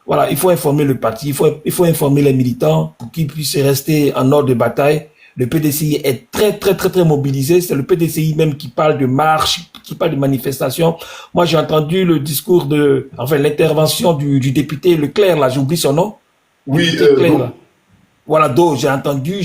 voilà, il faut informer le parti, il faut informer les militants pour qu'ils puissent rester en ordre de bataille. Le PDCI est très mobilisé. C'est le PDCI même qui parle de marche, qui parle de manifestation. Moi, j'ai entendu le discours l'intervention du député Leclerc, là, j'oublie son nom. Oui, Leclerc, là. Voilà, donc j'ai entendu,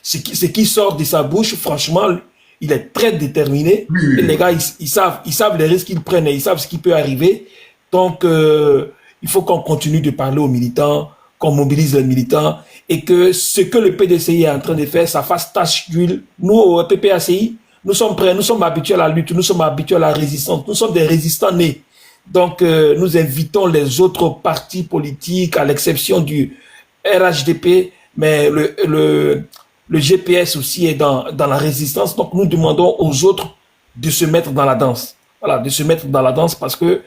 ce qui sort de sa bouche, franchement, il est très déterminé. Oui. Et les gars, ils savent les risques qu'ils prennent et ils savent ce qui peut arriver. Donc, il faut qu'on continue de parler aux militants, qu'on mobilise les militants et que ce que le PDCI est en train de faire, ça fasse tache d'huile. Nous, au PPACI, nous sommes prêts, nous sommes habitués à la lutte, nous sommes habitués à la résistance, nous sommes des résistants nés. Donc, nous invitons les autres partis politiques, à l'exception du RHDP, mais le GPS aussi est dans la résistance. Donc, nous demandons aux autres de se mettre dans la danse. Voilà, de se mettre dans la danse parce que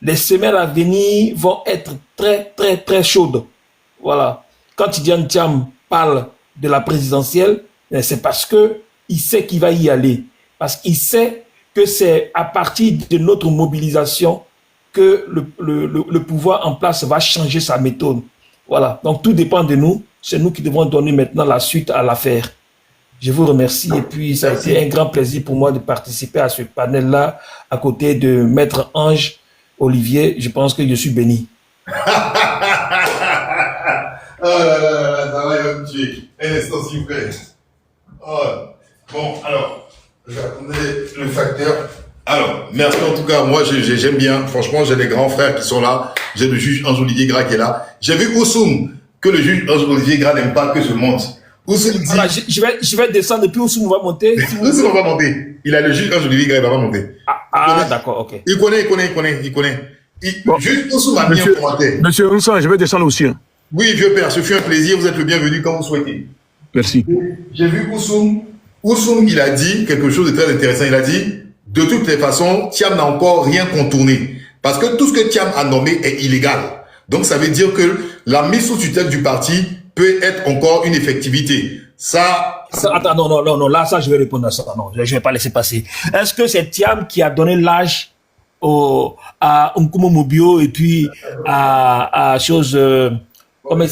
les semaines à venir vont être très chaudes. Voilà. Quand Tidiane Thiam parle de la présidentielle, c'est parce que il sait qu'il va y aller. Parce qu'il sait que c'est à partir de notre mobilisation que le pouvoir en place va changer sa méthode. Voilà. Donc, tout dépend de nous. C'est nous qui devons donner maintenant la suite à l'affaire. Je vous remercie et puis ça a été un grand plaisir pour moi de participer à ce panel-là à côté de Maître Ange Olivier. Je pense que je suis béni. Ça va, il va me tuer. Un instant, s'il vous plaît. Bon, alors, j'attendais le facteur. Alors, merci en tout cas. Moi, j'aime bien. Franchement, j'ai les grands frères qui sont là. J'ai le juge Ange-Olivier Gras qui est là. J'ai vu Ousoum, que le juge Ange-Olivier Gras n'aime pas que je monte. Ousoum dit... Voilà, je vais descendre et puis Ousoum va monter. Ousoum va monter. Il a le juge Ange-Olivier Gras, il va pas monter. D'accord, ok. Il connaît. Bon. Juste Ousoum a mis un commentaire. Monsieur Ousoum, je vais descendre aussi. Hein. Oui, vieux père, ce fut un plaisir. Vous êtes le bienvenu quand vous souhaitez. Merci. J'ai vu Ousoum. Ousoum, il a dit quelque chose de très intéressant. Il a dit, de toutes les façons, Thiam n'a encore rien contourné. Parce que tout ce que Thiam a nommé est illégal. Donc, ça veut dire que la mise sous tutelle du parti peut être encore une effectivité. Attends, non, là, ça, je vais répondre à ça. Non, je vais pas laisser passer. Est-ce que c'est Thiam qui a donné l'âge à Nkumo Mobio et puis à chose, comment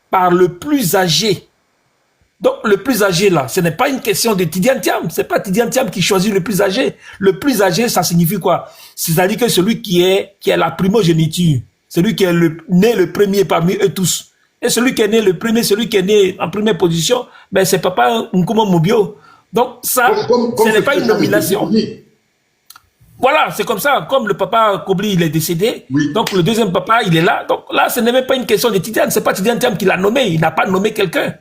par le plus âgé. Donc, le plus âgé, là, ce n'est pas une question de Tidiane Thiam. C'est pas Tidiane Thiam qui choisit le plus âgé. Le plus âgé, ça signifie quoi? C'est-à-dire que celui qui est la primogéniture, celui qui est né le premier parmi eux tous. Et celui qui est né le premier, celui qui est né en première position, ben, c'est Papa Nkumo Mobio. Donc, ça, ce n'est pas une nomination. Voilà, c'est comme ça. Comme le papa Kobli, il est décédé. Oui. Donc, le deuxième papa, il est là. Donc, là, ce n'est même pas une question de Tidiane. C'est pas Tidiane Thiam qui l'a nommé. Il n'a pas nommé quelqu'un.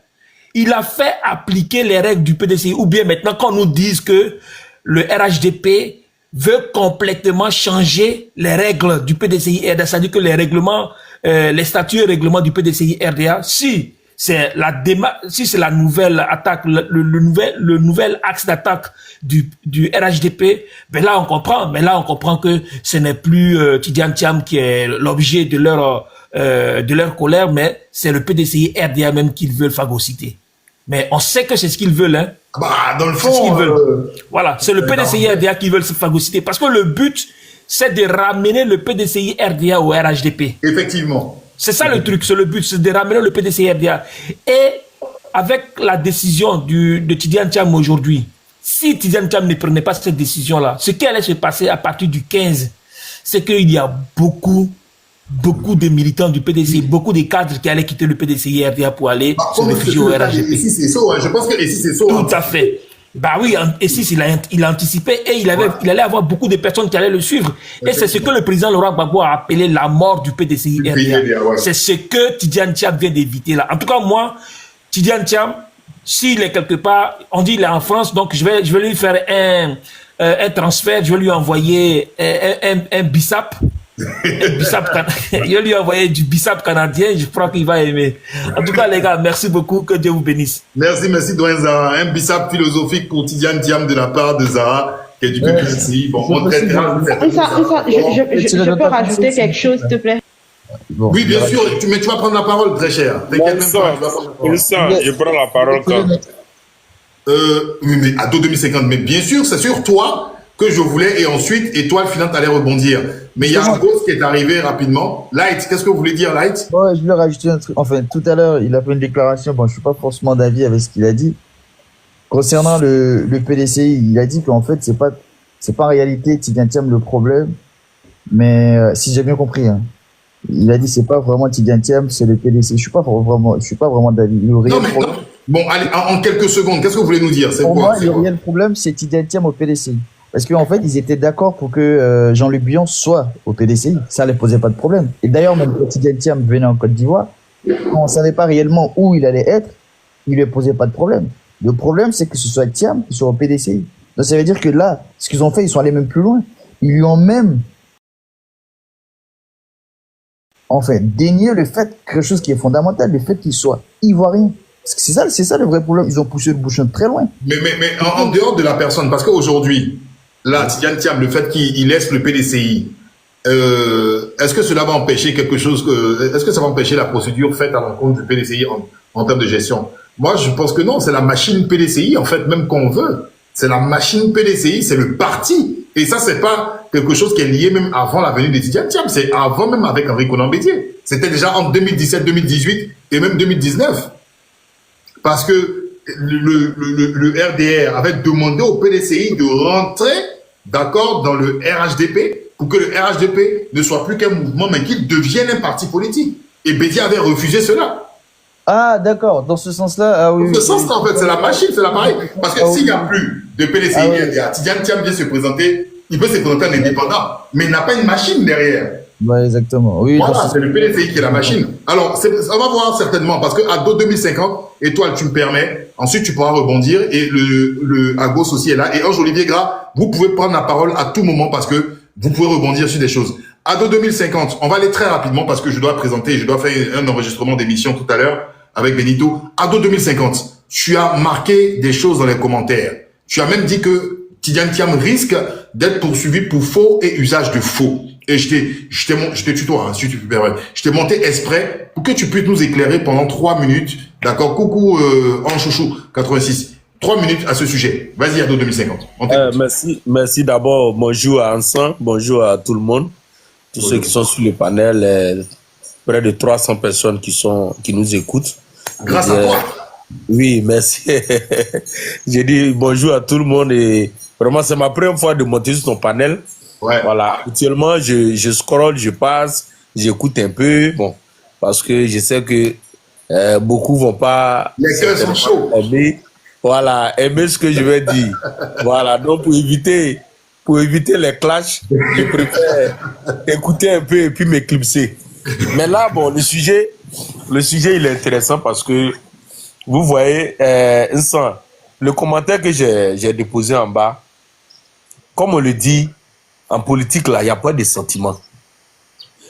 Il a fait appliquer les règles du PDCI. Ou bien maintenant, quand on nous dise que le RHDP veut complètement changer les règles du PDCI RDA, c'est-à-dire que les règlements, les statuts et règlements du PDCI RDA, si c'est la nouvelle attaque, le nouvel axe d'attaque du RHDP, ben là on comprend. Mais là on comprend que ce n'est plus Tidiane Thiam qui est l'objet de leur colère, mais c'est le PDCI RDA même qu'ils veulent phagocyter. Mais on sait que c'est ce qu'ils veulent, hein. Bah, dans le fond, c'est ce qu'ils veulent. Voilà, c'est le PDCI RDA qui veulent se phagocyter. Parce que le but, c'est de ramener le PDCI RDA au RHDP. Effectivement. C'est ça le truc, c'est le but, c'est de ramener le PDCI RDA. Et avec la décision de Tidiane Thiam aujourd'hui, si Tidiane Thiam ne prenait pas cette décision-là, ce qui allait se passer à partir du 15, c'est qu'il y a beaucoup de militants du PDCI, beaucoup de cadres qui allaient quitter le PDCI RDA pour aller se réfugier au RHDP. Et si c'est ça, je pense que si c'est ça. Tout à fait. Bah oui, et si il a anticipé et il allait avoir beaucoup de personnes qui allaient le suivre. Et c'est ce que le président Laurent Gbagbo a appelé la mort du PDCI RDA. Ouais. C'est ce que Tidiane Thiam vient d'éviter là. En tout cas, moi, Tidiane Thiam, s'il est quelque part, on dit il est en France, donc je vais lui faire un transfert, je vais lui envoyer un BISAP Je lui ai envoyé du bissap canadien, je crois qu'il va aimer. En tout cas, les gars, merci beaucoup, que Dieu vous bénisse. Merci, Doyen Zara. Un bissap philosophique pour Tidiane Thiam de la part de Zara, qui est du PPCI. Bon, on traitera. Je peux rajouter quelque chose, s'il te plaît? Bon, oui, bien sûr, mais tu vas prendre la parole, très cher. T'inquiète même pas. Je prends la parole quand. Oui, mais à 2050, mais bien sûr, c'est sur toi que je voulais, et ensuite, Étoile Filante allait rebondir. Mais il y a un boss qui est arrivé rapidement. Light, qu'est-ce que vous voulez dire, Light? Ouais, je voulais rajouter un truc. Enfin, tout à l'heure, il a fait une déclaration. Bon, je suis pas forcément d'avis avec ce qu'il a dit. Concernant le PDCI, il a dit qu'en fait, c'est pas en réalité Tidiane Thiam le problème. Mais, si j'ai bien compris, hein. Il a dit c'est pas vraiment Tidiane Thiam, c'est le PDCI. Je suis pas vraiment d'avis. Non, mais non. Bon, allez, en quelques secondes, qu'est-ce que vous voulez nous dire? Pour moi, le réel problème, c'est Tidiane Thiam au PDCI. Parce qu'en fait, ils étaient d'accord pour que Jean-Luc Bion soit au PDCI. Ça ne les posait pas de problème. Et d'ailleurs, même quand Tidiane Thiam venait en Côte d'Ivoire, quand on ne savait pas réellement où il allait être, il ne lui posait pas de problème. Le problème, c'est que ce soit Thiam qui soit au PDCI. Donc ça veut dire que là, ce qu'ils ont fait, ils sont allés même plus loin. Ils lui ont même dénié le fait, quelque chose qui est fondamental, le fait qu'il soit ivoirien. Parce que c'est ça le vrai problème. Ils ont poussé le bouchon très loin. Mais en dehors de la personne, parce qu'aujourd'hui, là, Tidiane Thiam, le fait qu'il laisse le PDCI, est-ce que cela va empêcher quelque chose est-ce que ça va empêcher la procédure faite à l'encontre du PDCI en termes de gestion? Moi, je pense que non, c'est la machine PDCI, en fait, même qu'on veut. C'est la machine PDCI, c'est le parti. Et ça, c'est pas quelque chose qui est lié même avant la venue de Tidiane Thiam. C'est avant même avec Henri Konan Bédié. C'était déjà en 2017, 2018 et même 2019. Parce que le RDR avait demandé au PDCI de rentrer, d'accord, dans le RHDP, pour que le RHDP ne soit plus qu'un mouvement, mais qu'il devienne un parti politique. Et Bédié avait refusé cela. Ah, d'accord, dans ce sens-là, ah oui. Dans ce sens-là, en fait, c'est la machine, c'est l'appareil. Parce que s'il n'y a plus de PDCI RDR, Tidiane Thiam vient se présenter, il peut se présenter en indépendant, mais il n'a pas une machine derrière. Ouais, exactement. Oui, voilà, c'est le PDCI qui est la machine. Alors, on va voir certainement, parce qu'à 2050, Étoile, tu me permets, ensuite tu pourras rebondir, et le Agos aussi est là. Et Ange-Olivier Gras, vous pouvez prendre la parole à tout moment, parce que vous pouvez rebondir sur des choses. Ado 2050, on va aller très rapidement, parce que je dois faire un enregistrement d'émission tout à l'heure avec Benito. Ado 2050, tu as marqué des choses dans les commentaires. Tu as même dit que Tidiane Thiam risque d'être poursuivi pour faux et usage de faux. Et je te tutoie, hein, si tu peux permettre. Je t'ai monté exprès pour que tu puisses nous éclairer pendant 3 minutes. D'accord? Coucou, Anchouchou 86. 3 minutes à ce sujet. Vas-y, Ado 2050. Merci d'abord. Bonjour à Ansan. Bonjour à tout le monde. Tous ceux qui sont sur le panel. Près de 300 personnes qui nous écoutent. Grâce à toi. Oui, merci. J'ai dit bonjour à tout le monde et vraiment, c'est ma première fois de monter sur ton panel. Ouais. Voilà. Actuellement, je scrolle, je passe, j'écoute un peu. Bon, parce que je sais que beaucoup vont pas. Les cœurs sont chauds. Aimer ce que je vais dire. Voilà. Donc, pour éviter les clashs, je préfère écouter un peu et puis m'éclipser. Mais là, bon, le sujet, il est intéressant parce que vous voyez, le commentaire que j'ai déposé en bas, comme on le dit, en politique, là, il n'y a pas de sentiment.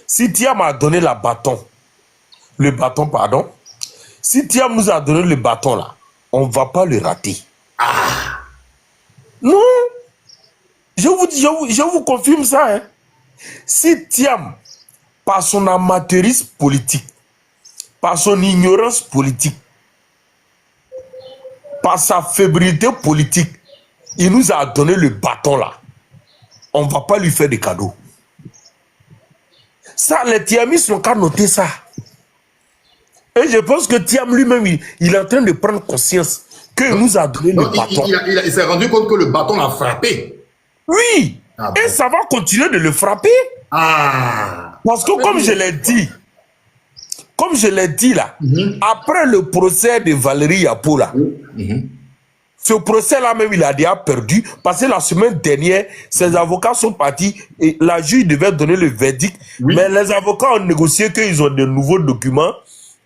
Si Thiam a donné le bâton, pardon, si Thiam nous a donné le bâton, là, on ne va pas le rater. Ah! Non! Je vous confirme ça, hein. Si Thiam, par son amateurisme politique, par son ignorance politique, par sa fébrilité politique, il nous a donné le bâton là. On ne va pas lui faire des cadeaux. Ça, les Thiamis n'ont qu'à noter ça. Et je pense que Thiam lui-même, il est en train de prendre conscience qu'il nous a donné le bâton. Il s'est rendu compte que le bâton l'a frappé. Oui. Ah, et bon. Ça va continuer de le frapper. Ah. Parce que comme je l'ai dit là, après le procès de Valérie Yapo là, ce procès-là même, il a déjà perdu parce que la semaine dernière, ses avocats sont partis et la juge devait donner le verdict. Oui. Mais les avocats ont négocié qu'ils ont de nouveaux documents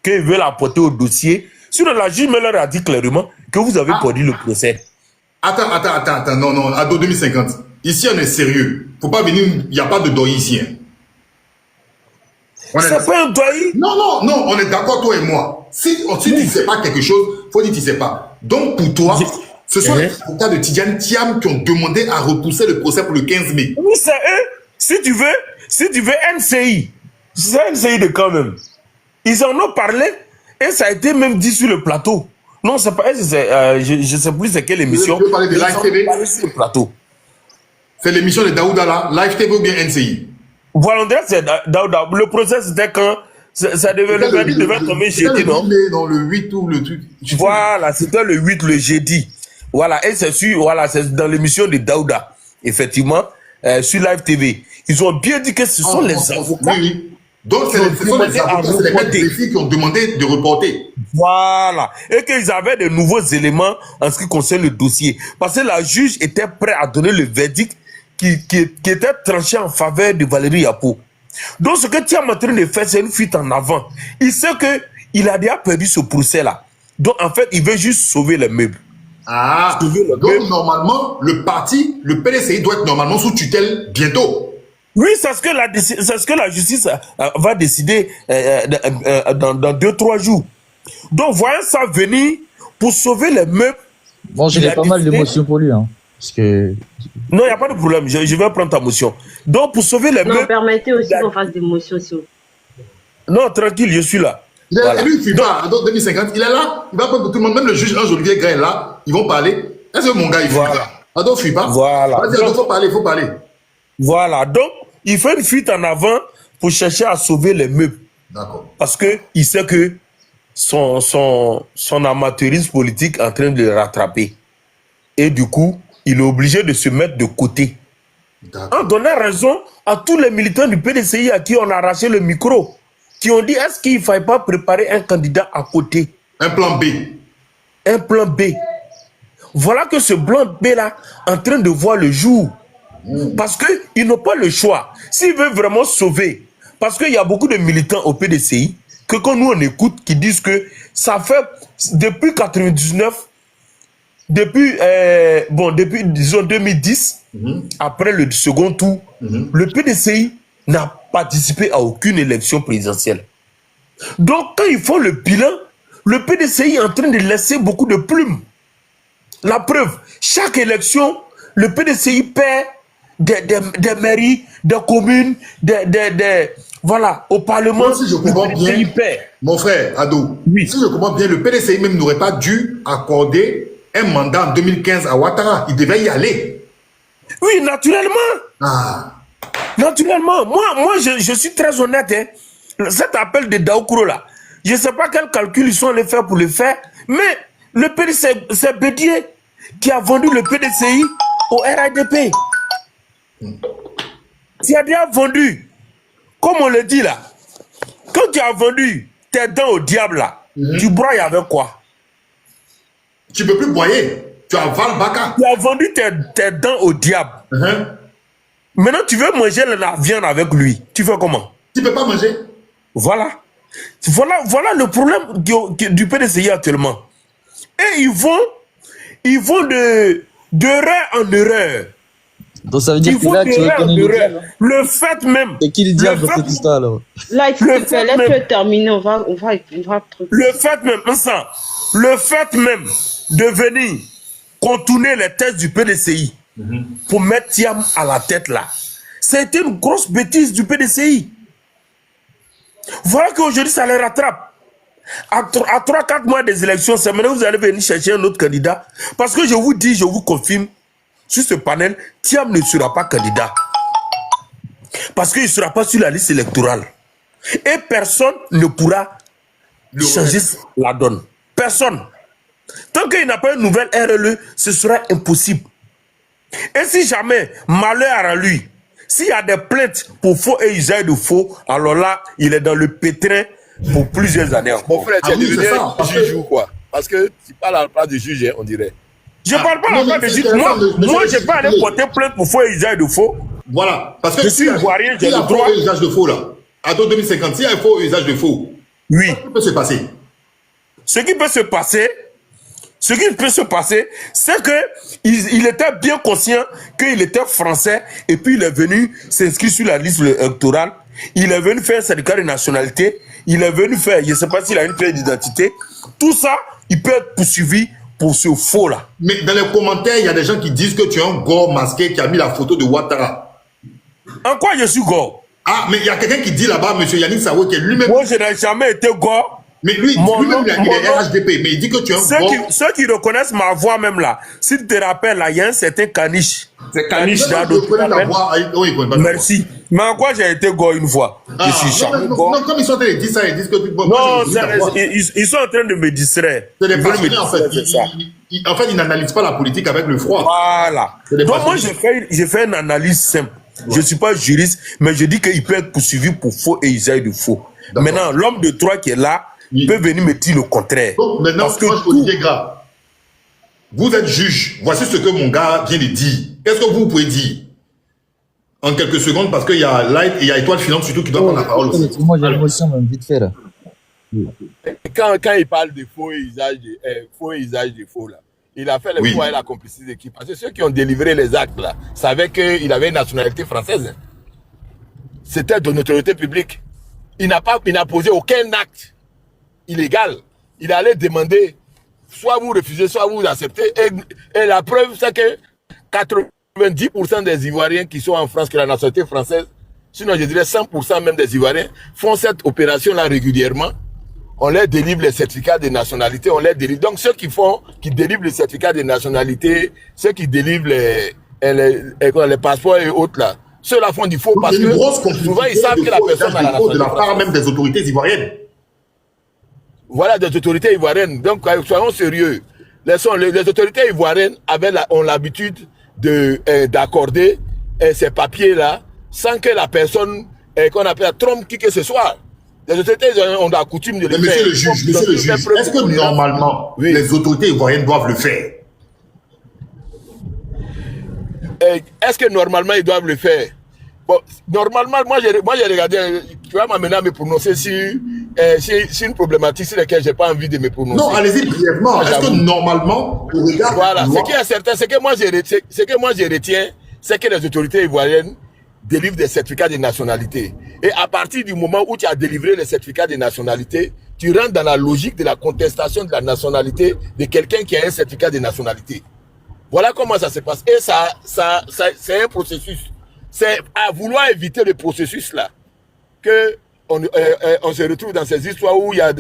qu'ils veulent apporter au dossier. Sinon, la juge me leur a dit clairement que vous avez perdu le procès. Attends, non, Ado 2050. Ici, on est sérieux. Faut pas venir, il n'y a pas de doi ici. Hein. C'est pas un doyen. Non, on est d'accord, toi et moi. Si tu ne sais pas quelque chose, faut dire que tu ne sais pas. Donc, pour toi, ce sont les avocats de Tidjane Thiam qui ont demandé à repousser le procès pour le 15 mai. Oui, c'est eux. Si tu veux NCI, c'est NCI de quand même. Ils en ont parlé et ça a été même dit sur le plateau. Non, c'est pas, je sais plus c'est quelle émission. Tu veux parler de Live TV? Sur le plateau. C'est l'émission de Daouda là, Live TV ou bien NCI? Voilà, on dirait que c'est Daouda. Le procès c'était quand ça devait, le verdict devait tomber jeudi, non? Non, le 8 ou le truc. Voilà, c'était le 8, le jeudi. Voilà, et c'est dans l'émission de Daouda, effectivement, sur Live TV. Ils ont bien dit que ce sont les avocats. Oui. Donc, ce sont les avocats, c'est les maîtres des filles qui ont demandé de reporter. Voilà. Et qu'ils avaient de nouveaux éléments en ce qui concerne le dossier. Parce que la juge était prête à donner le verdict qui était tranché en faveur de Valérie Yapo. Donc, ce que Thiam est en train de faire, c'est une fuite en avant. Il sait qu'il a déjà perdu ce procès-là. Donc, en fait, il veut juste sauver les meubles. Ah, donc normalement, le PDCI doit être normalement sous tutelle bientôt. Oui, c'est ce que la justice va décider dans 2-3 jours. Donc, voyant ça venir, pour sauver les meubles... Bon, j'ai pas mal d'émotions pour lui. Hein, parce que... Non, il n'y a pas de problème. Je vais prendre ta motion. Donc, pour sauver les meubles... Non, permettez aussi qu'on fasse des motions. Non, tranquille, je suis là. Voilà. Lui, il ne fuit pas. En 2050, il est là. Il va prendre pour tout le monde. Même le juge Ange-Olivier Gray est là. Ils vont parler. Est-ce que mon gars, il fuit pas? Ado, fuit pas. Voilà. Vas-y, Ado, il faut parler. Voilà. Donc, il fait une fuite en avant pour chercher à sauver les meubles. D'accord. Parce qu'il sait que son amateurisme politique est en train de le rattraper. Et du coup, il est obligé de se mettre de côté. En donnant raison à tous les militants du PDCI à qui on a arraché le micro, qui ont dit, est-ce qu'il ne fallait pas préparer un candidat à côté? Un plan B. Un plan B. Voilà que ce plan B-là est en train de voir le jour. Parce qu'ils n'ont pas le choix. S'ils veulent vraiment sauver, parce qu'il y a beaucoup de militants au PDCI, que quand nous on écoute, qui disent que ça fait, depuis 99, depuis disons 2010, après le second tour, le PDCI n'a participé à aucune élection présidentielle. Donc, quand ils font le bilan, le PDCI est en train de laisser beaucoup de plumes. La preuve, chaque élection, le PDCI perd des mairies, des communes, voilà, au Parlement. Donc, si je comprends bien, mon frère Ado, si je comprends bien, le PDCI même n'aurait pas dû accorder un mandat en 2015 à Ouattara. Il devait y aller. Oui, naturellement. Naturellement. Moi je suis très honnête. Hein. Cet appel de Daoukro là, je ne sais pas quel calcul ils sont allés faire pour le faire, mais le PDCI, c'est Bédier qui a vendu le PDCI au RADP. Tu as déjà vendu, comme on le dit là, quand tu as vendu tes dents au diable là, tu broyes avec quoi? Tu ne peux plus broyer. Tu avales baka. Tu as vendu tes dents au diable. Maintenant, tu veux manger la viande avec lui. Tu fais comment? Tu ne peux pas manger. Voilà. Voilà le problème du PDCI actuellement. Et ils vont d'erreur en erreur. Donc ça veut dire que là, tu reconnais le diable. Le fait même. Et qui le diable dans cette histoire alors? Là, il te plaît, laisse-le terminer. On va le fait même, le fait même de venir contourner les thèses du PDCI pour mettre Thiam à la tête là, c'était une grosse bêtise du PDCI. Voilà qu'aujourd'hui ça les rattrape. À 3-4 mois des élections, c'est maintenant que vous allez venir chercher un autre candidat. Parce que je vous dis, je vous confirme, sur ce panel, Thiam ne sera pas candidat. Parce qu'il ne sera pas sur la liste électorale. Et personne ne pourra changer la donne. Personne. Tant qu'il n'a pas une nouvelle RLE, ce sera impossible. Et si jamais, malheur à lui, s'il y a des plaintes pour faux et usage de faux, alors là, il est dans le pétrin pour plusieurs années encore. Mon frère, tu es devenu un juge ou quoi? Parce que tu parles à la place du juge, on dirait. Je ne parle pas à la place du juge. Moi, je ne vais pas aller porter plainte pour faux et usage de faux. Voilà. Parce que je suis ivoirien, j'ai le droit. Faux usage de faux là. À 2050, s'il y a un faux usage de faux, oui. Qu'est-ce qui peut se passer? Ce qui peut se passer, c'est qu'il était bien conscient qu'il était français et puis il est venu s'inscrire sur la liste électorale il est venu faire un certificat de nationalité, il est venu faire, je ne sais pas s'il a une pièce d'identité. Tout ça, il peut être poursuivi pour ce faux-là. Mais dans les commentaires, il y a des gens qui disent que tu es un gore masqué qui a mis la photo de Ouattara. En quoi je suis gore? Ah, mais il y a quelqu'un qui dit là-bas, M. Yannick Sawo, qui est lui-même... Moi, je n'ai jamais été gore. Mais lui, il est RHDP, mais il dit que tu es un gore... Ceux qui reconnaissent ma voix même là, si tu te rappelles, là, il y a un certain Caniche. C'est Caniche d'Ado. Merci. Mais en quoi j'ai été gore une fois? Je suis jamais gore. Non, comme ils sont en train de dire ça, ils disent que... Non, ils sont en train de me distraire. C'est des passionnés, en fait. En fait, ils n'analysent pas la politique avec le froid. Voilà. Donc moi, j'ai fait une analyse simple. Je ne suis pas juriste, mais je dis qu'il peut être poursuivi pour faux et usage de faux. Maintenant, l'homme de droit qui est là peut venir me dire le contraire. Donc, maintenant, Olivier Gras, vous êtes juge. Voici ce que mon gars vient de dire. Qu'est-ce que vous pouvez dire en quelques secondes, parce qu'il y a Light et il y a Étoile Finance surtout qui doit prendre la parole aussi. Moi, j'ai l'émotion même vite fait là. Quand il parle de faux et usage de faux là, il a fait le faux et la complicité d'équipe. Parce que ceux qui ont délivré les actes là savaient qu'il avait une nationalité française. C'était de notoriété publique. Il n'a posé aucun acte illégal. Il allait demander, soit vous refusez, soit vous acceptez. Et la preuve, c'est que 90% des Ivoiriens qui sont en France, qui ont la nationalité française, sinon je dirais 100% même des Ivoiriens, font cette opération-là régulièrement. On leur délivre les certificats de nationalité, on leur délivre. Donc ceux qui délivrent les certificats de nationalité, ceux qui délivrent les passeports et autres là, ceux-là font du faux. Donc, parce que souvent ils savent que la personne a la nationalité. De la part même des autorités ivoiriennes. Voilà, des autorités ivoiriennes. Donc soyons sérieux. Les autorités ivoiriennes ont l'habitude d'accorder ces papiers-là sans que la personne qu'on appelle trompe qui que ce soit. Les autorités ont la coutume de le faire. Monsieur le juge, est-ce que normalement, les autorités ivoiriennes doivent le faire? Est-ce que normalement, ils doivent le faire? Bon, normalement, moi j'ai regardé, tu vas m'amener à me prononcer sur une problématique sur laquelle je n'ai pas envie de me prononcer. Non, allez-y brièvement. Est-ce que normalement, au regard voilà, ce qui est certain, ce que moi je retiens, c'est que les autorités ivoiriennes délivrent des certificats de nationalité. Et à partir du moment où tu as délivré les certificats de nationalité, tu rentres dans la logique de la contestation de la nationalité de quelqu'un qui a un certificat de nationalité. Voilà comment ça se passe. Et c'est un processus. C'est à vouloir éviter le processus là que on se retrouve dans ces histoires où il y a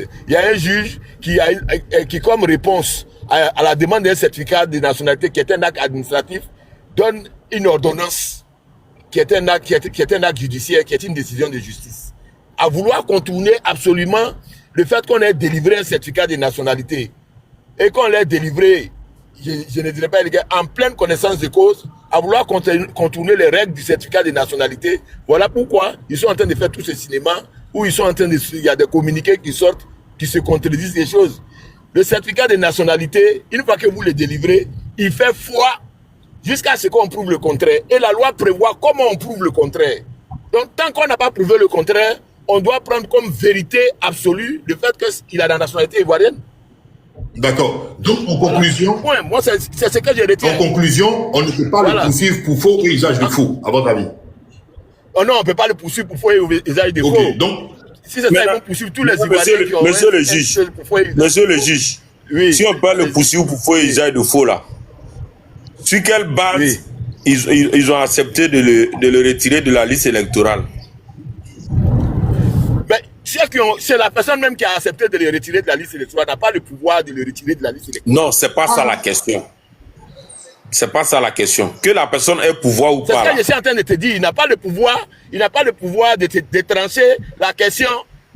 un juge qui comme réponse à la demande d'un certificat de nationalité qui est un acte administratif, donne une ordonnance qui est un acte judiciaire, qui est une décision de justice. À vouloir contourner absolument le fait qu'on ait délivré un certificat de nationalité et qu'on l'ait délivré, je ne dirais pas en pleine connaissance de cause, à vouloir contourner les règles du certificat de nationalité. Voilà pourquoi ils sont en train de faire tout ce cinéma où il y a des communiqués qui sortent, qui se contredisent des choses. Le certificat de nationalité, une fois que vous le délivrez, il fait foi jusqu'à ce qu'on prouve le contraire. Et la loi prévoit comment on prouve le contraire. Donc, tant qu'on n'a pas prouvé le contraire, on doit prendre comme vérité absolue le fait qu'il a la nationalité ivoirienne. D'accord. Donc, en conclusion... Voilà. Moi, c'est ce que je retiens. En conclusion, on ne peut pas le poursuivre pour faux et usage de faux, à votre avis? Oh non, on ne peut pas le poursuivre pour faux et usage de faux. Donc... Si c'est ça, ils vont poursuivre tous les Ivoiriens qui ont... Monsieur le juge, oui. Si on peut le poursuivre pour faux et usage de faux là, sur quelle base ils ont accepté de le retirer de la liste électorale? Mais c'est la personne même qui a accepté de le retirer de la liste électorale, n'a pas le pouvoir de le retirer de la liste électorale. Non, c'est pas ça la question. C'est pas ça la question. Que la personne ait pouvoir ou pas. C'est ce que je suis en train de te dire. Il n'a pas le pouvoir de trancher la question.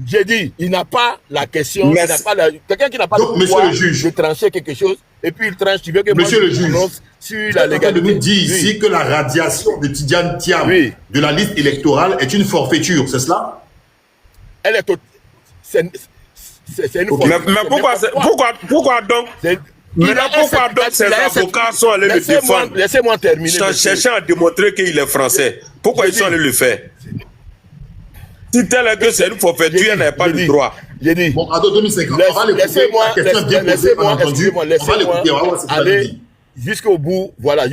J'ai dit, il n'a pas la question. Quelqu'un qui n'a pas le pouvoir de trancher quelque chose, et puis il tranche, tu veux que monsieur le juge, sur la légalité. Vous nous dit ici que la radiation de Tidjane Thiam de la liste électorale est une forfaiture, c'est cela? Elle est c'est une forfaiture. Mais pourquoi donc pourquoi donc ces avocats sont allés le défendre? Laissez-moi terminer. Cherchant à démontrer qu'il est français. Pourquoi ils sont allés le faire? Si tel est que c'est une forfaiture, il n'a pas de droit. J'ai dit. Bon, à 2050, on va laissez-moi aller jusqu'au bout. Voilà,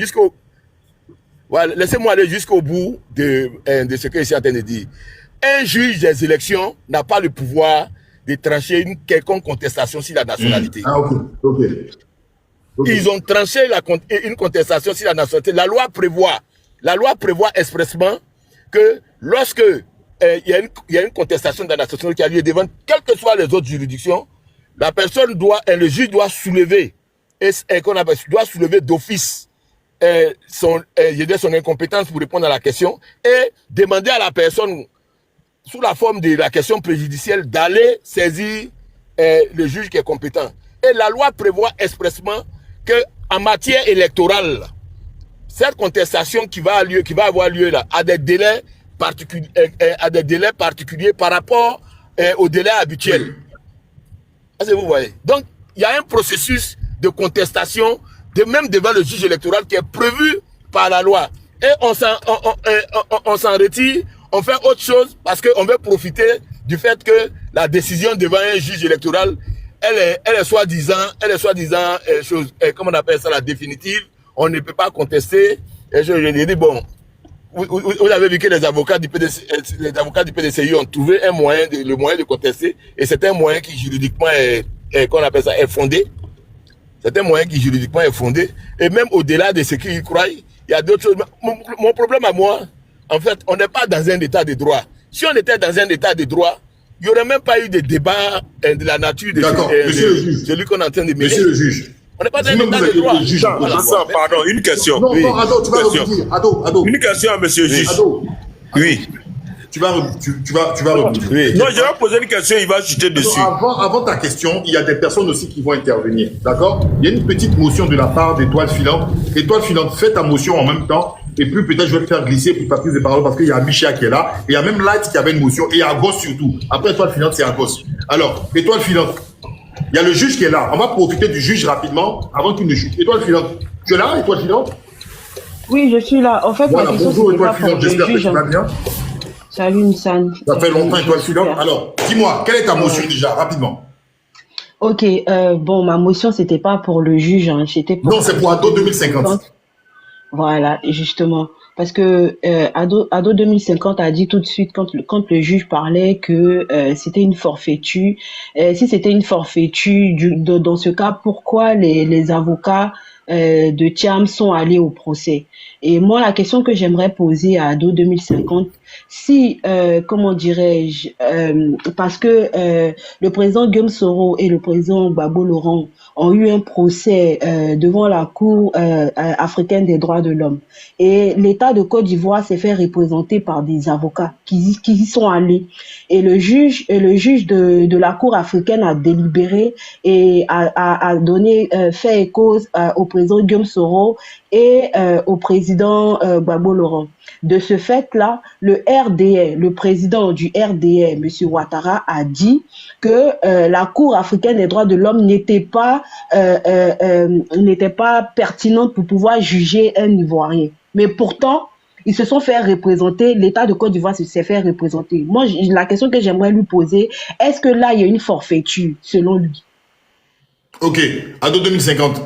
laissez-moi aller jusqu'au bout de ce que je suis en train de dire. un juge des élections n'a pas le pouvoir de trancher une quelconque contestation sur la nationalité. Ah, ok. Ils ont tranché une contestation sur la nationalité. La loi prévoit expressément que lorsque il y a une contestation de la nationalité qui a lieu devant quelles que soient les autres juridictions, la personne le juge doit soulever d'office son incompétence pour répondre à la question et demander à la personne, sous la forme de la question préjudicielle, d'aller saisir le juge qui est compétent. Et la loi prévoit expressément que en matière électorale, cette contestation qui va avoir lieu là a des délais particuliers par rapport aux délais habituels. Est-ce que vous voyez? Donc, il y a un processus de contestation, même devant le juge électoral, qui est prévu par la loi. Et on s'en retire, on fait autre chose parce qu'on veut profiter du fait que la décision devant un juge électoral, elle est soi-disant, comment on appelle ça, la définitive. On ne peut pas contester. Et je lui ai dit, bon, vous avez vu que les avocats du PDCI ont trouvé le moyen de contester, et c'est un moyen qui juridiquement est fondé. C'est un moyen qui juridiquement est fondé. Et même au-delà de ce qu'ils croient, il y a d'autres choses. Mon problème à moi, en fait, on n'est pas dans un état de droit. Si on était dans un état de droit, il n'y aurait même pas eu de débat de la nature de celui qu'on est en train de mêler. Monsieur le juge. On n'est pas dans un état de droit. Pardon, une question. Non, Ado, tu vas revenir. Ado. Une question à monsieur le juge. Ado. Oui. Tu vas revenir. Oui. Non, je vais poser une question, il va chuter dessus. Avant ta question, il y a des personnes aussi qui vont intervenir. D'accord? Il y a une petite motion de la part d'Étoile Filante. Étoile Filante, fais ta motion en même temps. Et puis peut-être je vais le faire glisser pour ta prise de parole parce qu'il y a Micha qui est là. Et il y a même Light qui avait une motion. Et il y a Agos surtout. Après Étoile Filante, c'est Agos. Alors, Étoile Filante, il y a le juge qui est là. On va profiter du juge rapidement avant qu'il ne chute. Étoile Filante, tu es là, Étoile Filante? Oui, je suis là. En fait, voilà, bonjour Étoile Filante, j'espère que tu vas bien. Salut Nissan. Ça fait longtemps Étoile Filante. Alors, dis-moi, quelle est ta motion déjà, rapidement? Ok, bon, ma motion, c'était pas pour le juge, hein, c'était pour... Non, c'est pour Ado 2050. Voilà, justement. Parce que Ado 2050 a dit tout de suite, quand le juge parlait, que c'était une forfaiture. Si c'était une forfaiture, dans ce cas, pourquoi les avocats de Thiam sont allés au procès? Et moi, la question que j'aimerais poser à Ado 2050, si, comment dirais-je, parce que le président Guillaume Soro et le président Gbagbo Laurent ont eu un procès devant la Cour africaine des droits de l'homme. Et l'État de Côte d'Ivoire s'est fait représenter par des avocats qui y sont allés. Et le juge de la Cour africaine a délibéré et a donné fait écho au président Guillaume Soro et au président Gbagbo Laurent. De ce fait-là, le président du RDA, M. Ouattara, a dit que la Cour africaine des droits de l'homme n'était pas pertinente pour pouvoir juger un Ivoirien. Mais pourtant, ils se sont fait représenter, l'État de Côte d'Ivoire s'est fait représenter. Moi, la question que j'aimerais lui poser, est-ce que là, il y a une forfaiture, selon lui? Ok, Ado 2050,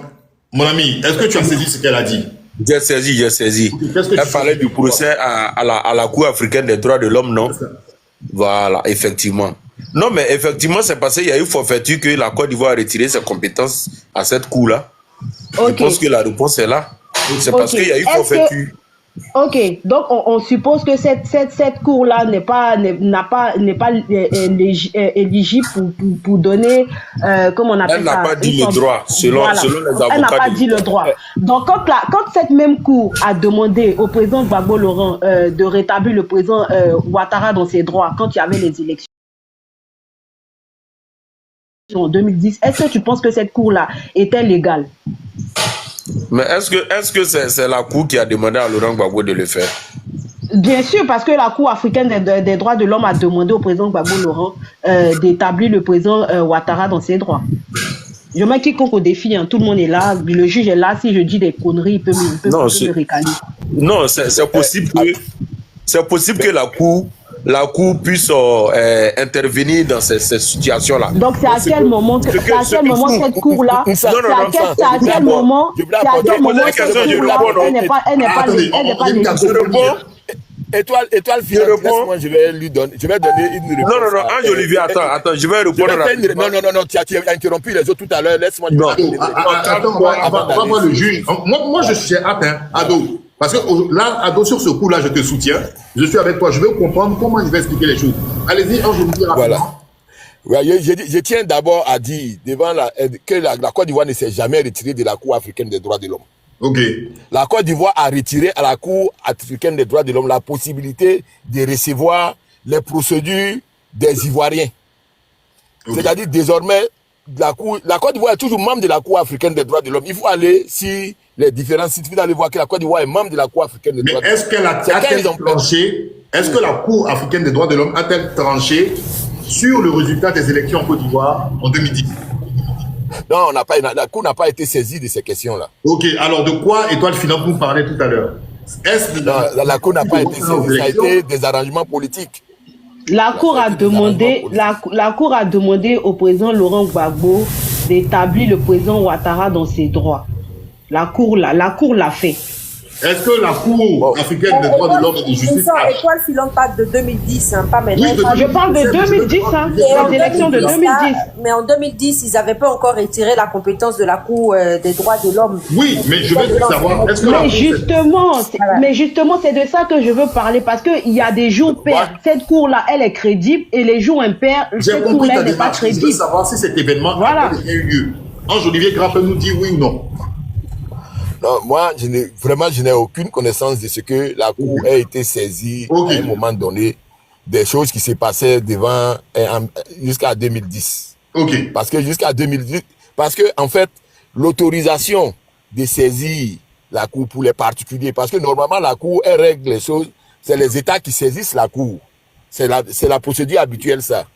mon ami, est-ce que tu as saisi ce qu'elle a dit? J'ai saisi. Elle parlait du procès à la Cour africaine des droits de l'homme, non? Voilà, effectivement. Non, mais effectivement, c'est parce qu'il y a eu forfaiture que la Côte d'Ivoire a retiré ses compétences à cette cour-là. Okay. Je pense que la réponse est là. C'est parce qu'il y a eu forfaiture. Ok, donc on suppose que cette cour-là n'est pas éligible pour donner, comment on appelle ça? Elle n'a pas dit le droit, selon les avocats. Elle n'a pas dit le droit. Donc quand cette même cour a demandé au président Gbagbo Laurent de rétablir le président Ouattara dans ses droits quand il y avait les élections en 2010, est-ce que tu penses que cette cour-là était légale? Mais est-ce que c'est la Cour qui a demandé à Laurent Gbagbo de le faire? Bien sûr, parce que la Cour africaine des droits de l'homme a demandé au président Gbagbo Laurent d'établir le président Ouattara dans ses droits. Je mets quiconque au défi, hein, tout le monde est là, le juge est là, si je dis des conneries, il peut me récaler. Non, c'est possible que la Cour puisse intervenir dans ces situations-là. Donc c'est à quel moment cette Cour-là, c'est à quel moment elle n'est pas légitime. Étoile Je réponds. moi je vais donner une réponse. Non, Ange Olivier, attends, je vais répondre rapidement. Non, tu as interrompu les autres tout à l'heure, laisse-moi. Attends, on va voir le juge. Moi, je suis atteint, Ado. Parce que là, Ado, sur ce coup-là, je te soutiens. Je suis avec toi. Je veux comprendre comment il va expliquer les choses. Allez-y, Ange Olivier, rapidement. Voilà. Ouais, je tiens d'abord à dire devant que la Côte d'Ivoire ne s'est jamais retirée de la Cour africaine des droits de l'homme. Ok. La Côte d'Ivoire a retiré à la Cour africaine des droits de l'homme la possibilité de recevoir les procédures des Ivoiriens. Okay. C'est-à-dire désormais, la Côte d'Ivoire est toujours membre de la Cour africaine des droits de l'homme. Il faut aller sur les différents sites, vous allez voir que la Côte d'Ivoire est membre de la Cour africaine des droits de l'homme. Mais est-ce qu'elle a-t-elle tranché? Est-ce que la Cour africaine des droits de l'homme a-t-elle tranché sur le résultat des élections en Côte d'Ivoire en 2010? Non, la Cour n'a pas été saisie de ces questions-là. Ok, alors de quoi Étoile Filante nous parlait tout à l'heure? La Cour n'a pas été saisie, ça a été des arrangements politiques. La Cour a demandé au président Laurent Gbagbo d'établir le président Ouattara dans ses droits. La Cour l'a fait. Est-ce que la Cour africaine des droits de l'homme et de justice... Étoile Filante parle de 2010, hein, pas maintenant. Oui, je parle de 2010, hein, les élections de 2010. Mais en 2010, ils n'avaient pas encore retiré la compétence de la Cour des droits de l'homme. Oui, mais je veux savoir... Mais justement, c'est de ça que je veux parler, parce qu'il y a des jours pairs. Cette Cour-là, elle est crédible, et les jours impairs, cette Cour-là n'est pas crédible. Je veux savoir si cet événement a eu lieu. Ange Olivier Grappe nous dit oui ou non. Non, moi, je n'ai aucune connaissance de ce que la Cour a été saisie à un moment donné, des choses qui se passaient devant jusqu'à 2010. Ok. Parce que jusqu'à 2010, en fait, l'autorisation de saisir la Cour pour les particuliers, parce que normalement la Cour, elle règle les choses, c'est les États qui saisissent la Cour. C'est la procédure habituelle, ça.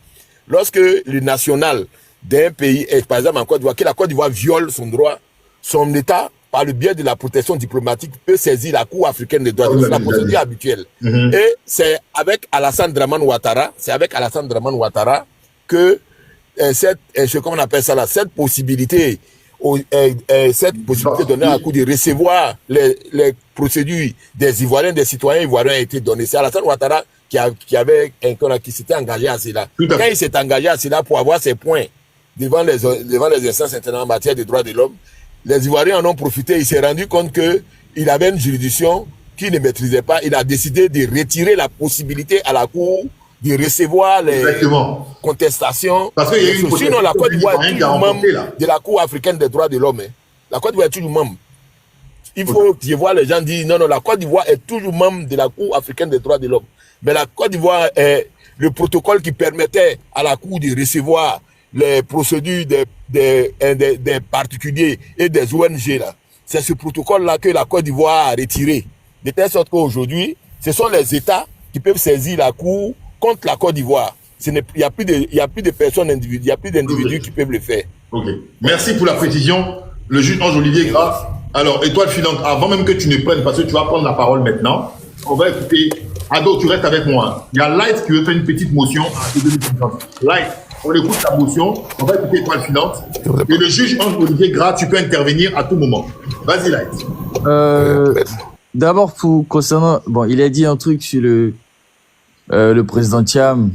Lorsque le national d'un pays, par exemple en Côte d'Ivoire, que la Côte d'Ivoire viole son droit, son État, par le biais de la protection diplomatique, peut saisir la Cour africaine des droits de l'homme. C'est la procédure habituelle. Et c'est avec Alassane Dramane Ouattara, que cette possibilité donnée à la Cour de recevoir les procédures des Ivoiriens, des citoyens ivoiriens a été donnée. C'est Alassane Ouattara qui s'était engagé à cela. Quand il s'est engagé à cela pour avoir ses points devant les instances internationales en matière de droits de l'homme, les Ivoiriens en ont profité. Il s'est rendu compte qu'il avait une juridiction qu'il ne maîtrisait pas. Il a décidé de retirer la possibilité à la Cour de recevoir les contestations. Parce qu'il y a une sinon, la Côte d'Ivoire est toujours membre de la Cour africaine des droits de l'homme. La Côte d'Ivoire est toujours membre. Il faut que voir les gens dire non, la Côte d'Ivoire est toujours membre de la Cour africaine des droits de l'homme. Mais la Côte d'Ivoire est le protocole qui permettait à la Cour de recevoir les procédures des particuliers et des ONG là. C'est ce protocole-là que la Côte d'Ivoire a retiré. De telle sorte qu'aujourd'hui, ce sont les États qui peuvent saisir la Cour contre la Côte d'Ivoire. Il n'y a plus de personnes individuelles, il n'y a plus d'individus qui peuvent le faire. Ok. Merci pour la précision. Le juge Ange Olivier Graff. Alors, Étoile Filante, avant même que tu ne prennes, parce que tu vas prendre la parole maintenant, on va écouter. Ado, tu restes avec moi. Il y a Light qui veut faire une petite motion à 2050. Light. On écoute ta motion, on va écouter Étoile Filante. Et le juge Ange Olivier Graff, tu peux intervenir à tout moment. Vas-y, Light. D'abord, concernant... Bon, il a dit un truc sur le président Thiam,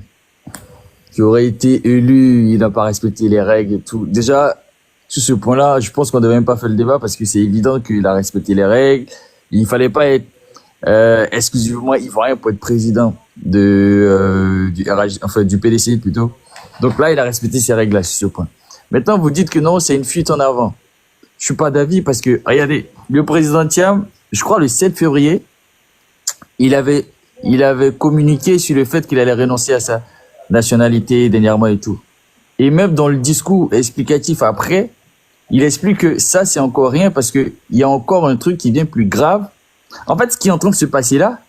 qui aurait été élu, il n'a pas respecté les règles et tout. Déjà, sur ce point-là, je pense qu'on ne devait même pas faire le débat, parce que c'est évident qu'il a respecté les règles. Il ne fallait pas être exclusivement ivoirien pour être président du PDC plutôt. Donc là, il a respecté ces règles-là sur ce point. Maintenant, vous dites que non, c'est une fuite en avant. Je suis pas d'avis parce que, regardez, le président Thiam, je crois le 7 février, il avait communiqué sur le fait qu'il allait renoncer à sa nationalité dernièrement et tout. Et même dans le discours explicatif après, il explique que ça, c'est encore rien parce que il y a encore un truc qui vient plus grave. En fait, ce qui est en train de se passer là,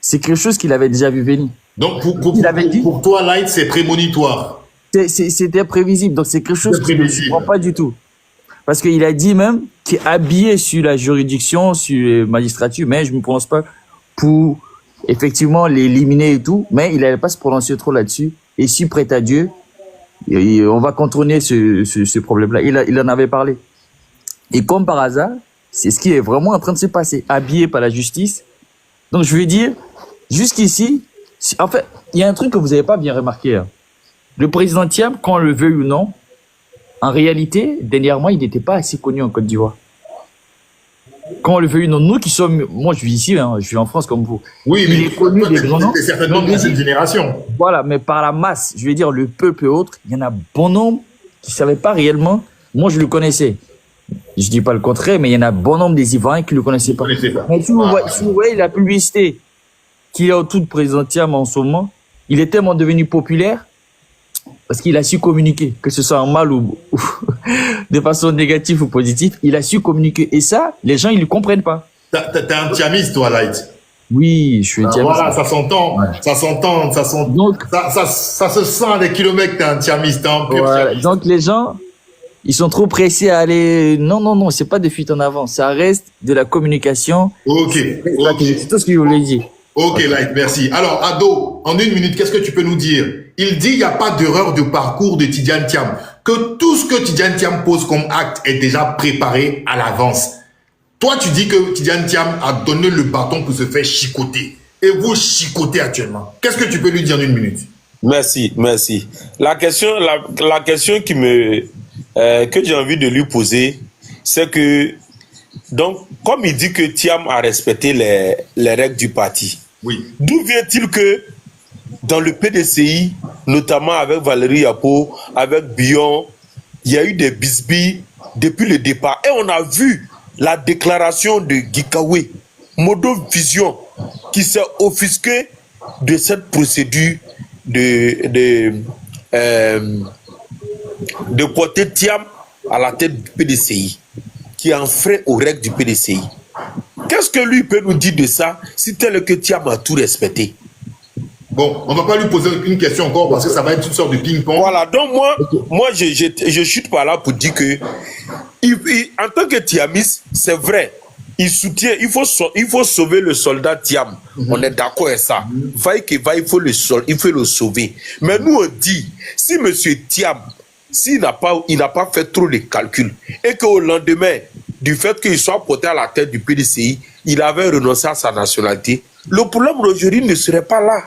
c'est quelque chose qu'il avait déjà vu venir. Donc, pour toi, Light, c'est prémonitoire. C'était prévisible, donc c'est quelque chose qui ne se comprend pas du tout. Parce qu'il a dit même qu'il est habillé sur la juridiction, sur les magistratures, mais je ne me prononce pas pour effectivement l'éliminer et tout, mais il n'allait pas se prononcer trop là-dessus. Et si prêt à Dieu, on va contourner ce problème-là. Il en avait parlé. Et comme par hasard, c'est ce qui est vraiment en train de se passer, habillé par la justice. Donc je veux dire, jusqu'ici, en fait, il y a un truc que vous n'avez pas bien remarqué. Hein. Le président Thiam, qu'on le veuille ou non, en réalité, dernièrement, il n'était pas assez connu en Côte d'Ivoire. Quand on le veuille ou non, nous qui sommes, moi je vis ici, hein, je suis en France comme vous. Oui, il mais est connu des grands noms. c'est certainement de cette génération. Voilà, mais par la masse, je veux dire le peuple et autres, il y en a bon nombre qui ne savaient pas réellement. Moi, je le connaissais. Je ne dis pas le contraire, mais il y en a bon nombre des Ivoiriens qui ne le connaissaient pas. Mais si vous voyez la publicité qu'il y a autour du président Thiam en ce moment, il est tellement devenu populaire parce qu'il a su communiquer, que ce soit en mal ou de façon négative ou positive, il a su communiquer. Et ça, les gens, ils ne le comprennent pas. T'es un Thiamiste, toi, Light. Oui, je suis un Thiamiste. Voilà, ça s'entend. Ouais. Ça s'entend. Donc, ça se sent à des kilomètres que t'es un Thiamiste. Hein, voilà. Donc, les gens, ils sont trop pressés à aller... Non, c'est pas de fuite en avant. Ça reste de la communication. Ok. C'est tout ce que je voulais dire. Ok, Light, merci. Alors, Ado, en 1 minute, qu'est-ce que tu peux nous dire? Il dit qu'il n'y a pas d'erreur de parcours de Tidjane Thiam, que tout ce que Tidjane Thiam pose comme acte est déjà préparé à l'avance. Toi, tu dis que Tidjane Thiam a donné le bâton pour se faire chicoter. Et vous chicotez actuellement. Qu'est-ce que tu peux lui dire en 1 minute? Merci. La question qui que j'ai envie de lui poser, c'est que, donc, comme il dit que Thiam a respecté les règles du parti, oui. D'où vient-il que dans le PDCI, notamment avec Valérie Yapo, avec Bion, il y a eu des bisbilles depuis le départ. Et on a vu la déclaration de Gikawe, Modo Vision, qui s'est offusqué de cette procédure de porter Thiam à la tête du PDCI, qui enfreint aux règles du PDCI. Qu'est-ce que lui peut nous dire de ça, si tel que Thiam a tout respecté? Bon, on ne va pas lui poser une question encore parce que ça va être une sorte de ping-pong. Voilà, donc moi je chute par là pour dire que, en tant que Thiamiste, c'est vrai, il soutient, il faut sauver le soldat Thiam. On est d'accord avec ça. Vaille que vaille, il faut le sauver. Mais nous on dit, si M. Thiam, il n'a pas fait trop de calculs et qu'au lendemain du fait qu'il soit porté à la tête du PDCI, il avait renoncé à sa nationalité, le problème d'aujourd'hui ne serait pas là.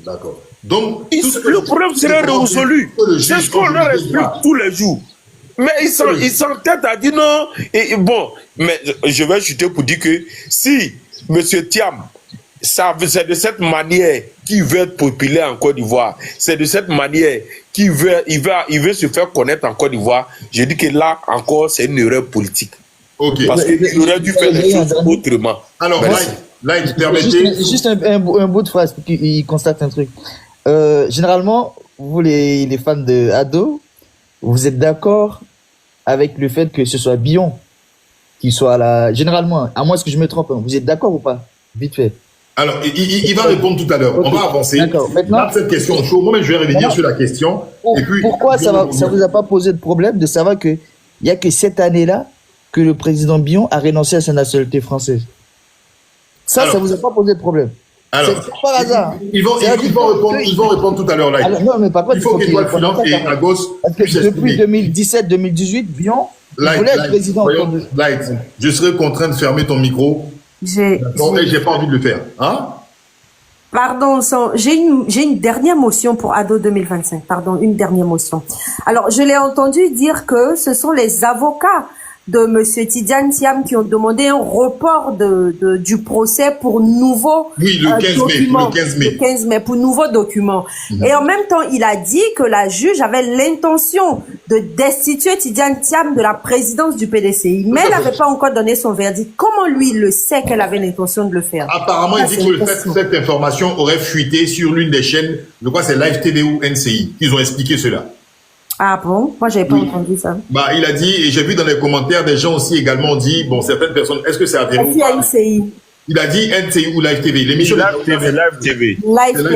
D'accord. Donc, le problème serait résolu. C'est ce qu'on leur explique tous les jours. Mais ils s'entêtent à dire non. Et bon, mais je vais chuter pour dire que si M. Thiam, c'est de cette manière qu'il veut être populaire en Côte d'Ivoire, c'est de cette manière qu'il veut se faire connaître en Côte d'Ivoire, je dis que là encore, c'est une erreur politique. Okay. Parce qu'il aurait dû faire les choses autrement. Alors, là, il permettait... Juste un bout de phrase, pour qu'il constate un truc. Généralement, vous les fans de Ado, vous êtes d'accord avec le fait que ce soit Bion qui soit là. Généralement, à moins que je me trompe, vous êtes d'accord ou pas? Vite fait. Alors, il va répondre tout à l'heure. Okay. On va avancer. D'accord. Maintenant, cette question chaud. Moi, je vais revenir sur la question. Et puis, pourquoi ça vous a pas posé de problème de savoir que il y a que cette année-là que le président Bion a renoncé à sa nationalité française? Ça vous a pas posé de problème. Alors, c'est par hasard. Ils vont répondre tout à l'heure là. Non, mais par contre, il faut qu'il soit finance et à gauche. Depuis 2017-2018, Bion voulait être président. Light, je serais contraint de fermer ton micro. J'ai pas envie de le faire. Hein? Pardon, j'ai une dernière motion pour Ado 2025. Pardon, une dernière motion. Alors, je l'ai entendu dire que ce sont les avocats de Monsieur Tidjane Thiam qui ont demandé un report du procès pour nouveaux documents. Le 15 mai, pour nouveaux documents. Et en même temps, il a dit que la juge avait l'intention de destituer Tidjane Thiam de la présidence du PDCI. Mais elle n'avait pas encore donné son verdict. Comment lui, il le sait qu'elle avait l'intention de le faire? Apparemment, il dit que cette information aurait fuité sur l'une des chaînes, je crois que c'est Live TV ou NCI. Ils ont expliqué cela. Ah bon? Moi, j'avais pas entendu ça. Il a dit, et j'ai vu dans les commentaires, des gens aussi également ont dit, bon, certaines personnes, est-ce que c'est avéré ou pas? NCI. Il a dit NCI ou Live TV. L'émission Live TV.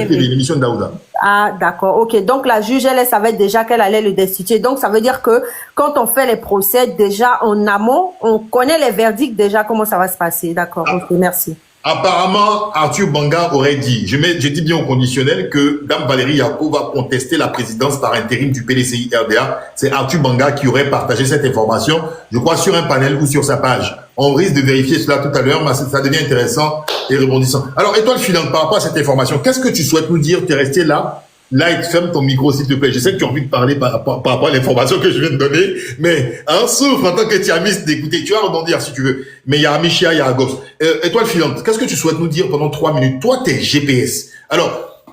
L'émission d'Aouda. Ah, d'accord. Ok. Donc, la juge, elle savait déjà qu'elle allait le destituer. Donc, ça veut dire que quand on fait les procès, déjà en amont, on connaît les verdicts déjà, comment ça va se passer. D'accord. Ok, merci. Apparemment, Arthur Banga aurait dit, je dis bien au conditionnel, que Dame Valérie Yapo va contester la présidence par intérim du PDCI RDA. C'est Arthur Banga qui aurait partagé cette information, je crois, sur un panel ou sur sa page. On risque de vérifier cela tout à l'heure, mais ça devient intéressant et rebondissant. Alors, étoile filante, par rapport à cette information, qu'est-ce que tu souhaites nous dire? Tu es resté là. Light, ferme ton micro, s'il te plaît. Je sais que tu as envie de parler par rapport à l'information que je viens de donner, mais un souffle en tant que tiamiste d'écouter. Tu vas rebondir si tu veux. Mais il y a Amicia, il y a Agos. Étoile filante, qu'est-ce que tu souhaites nous dire pendant 3 minutes? Toi, t'es GPS. Alors,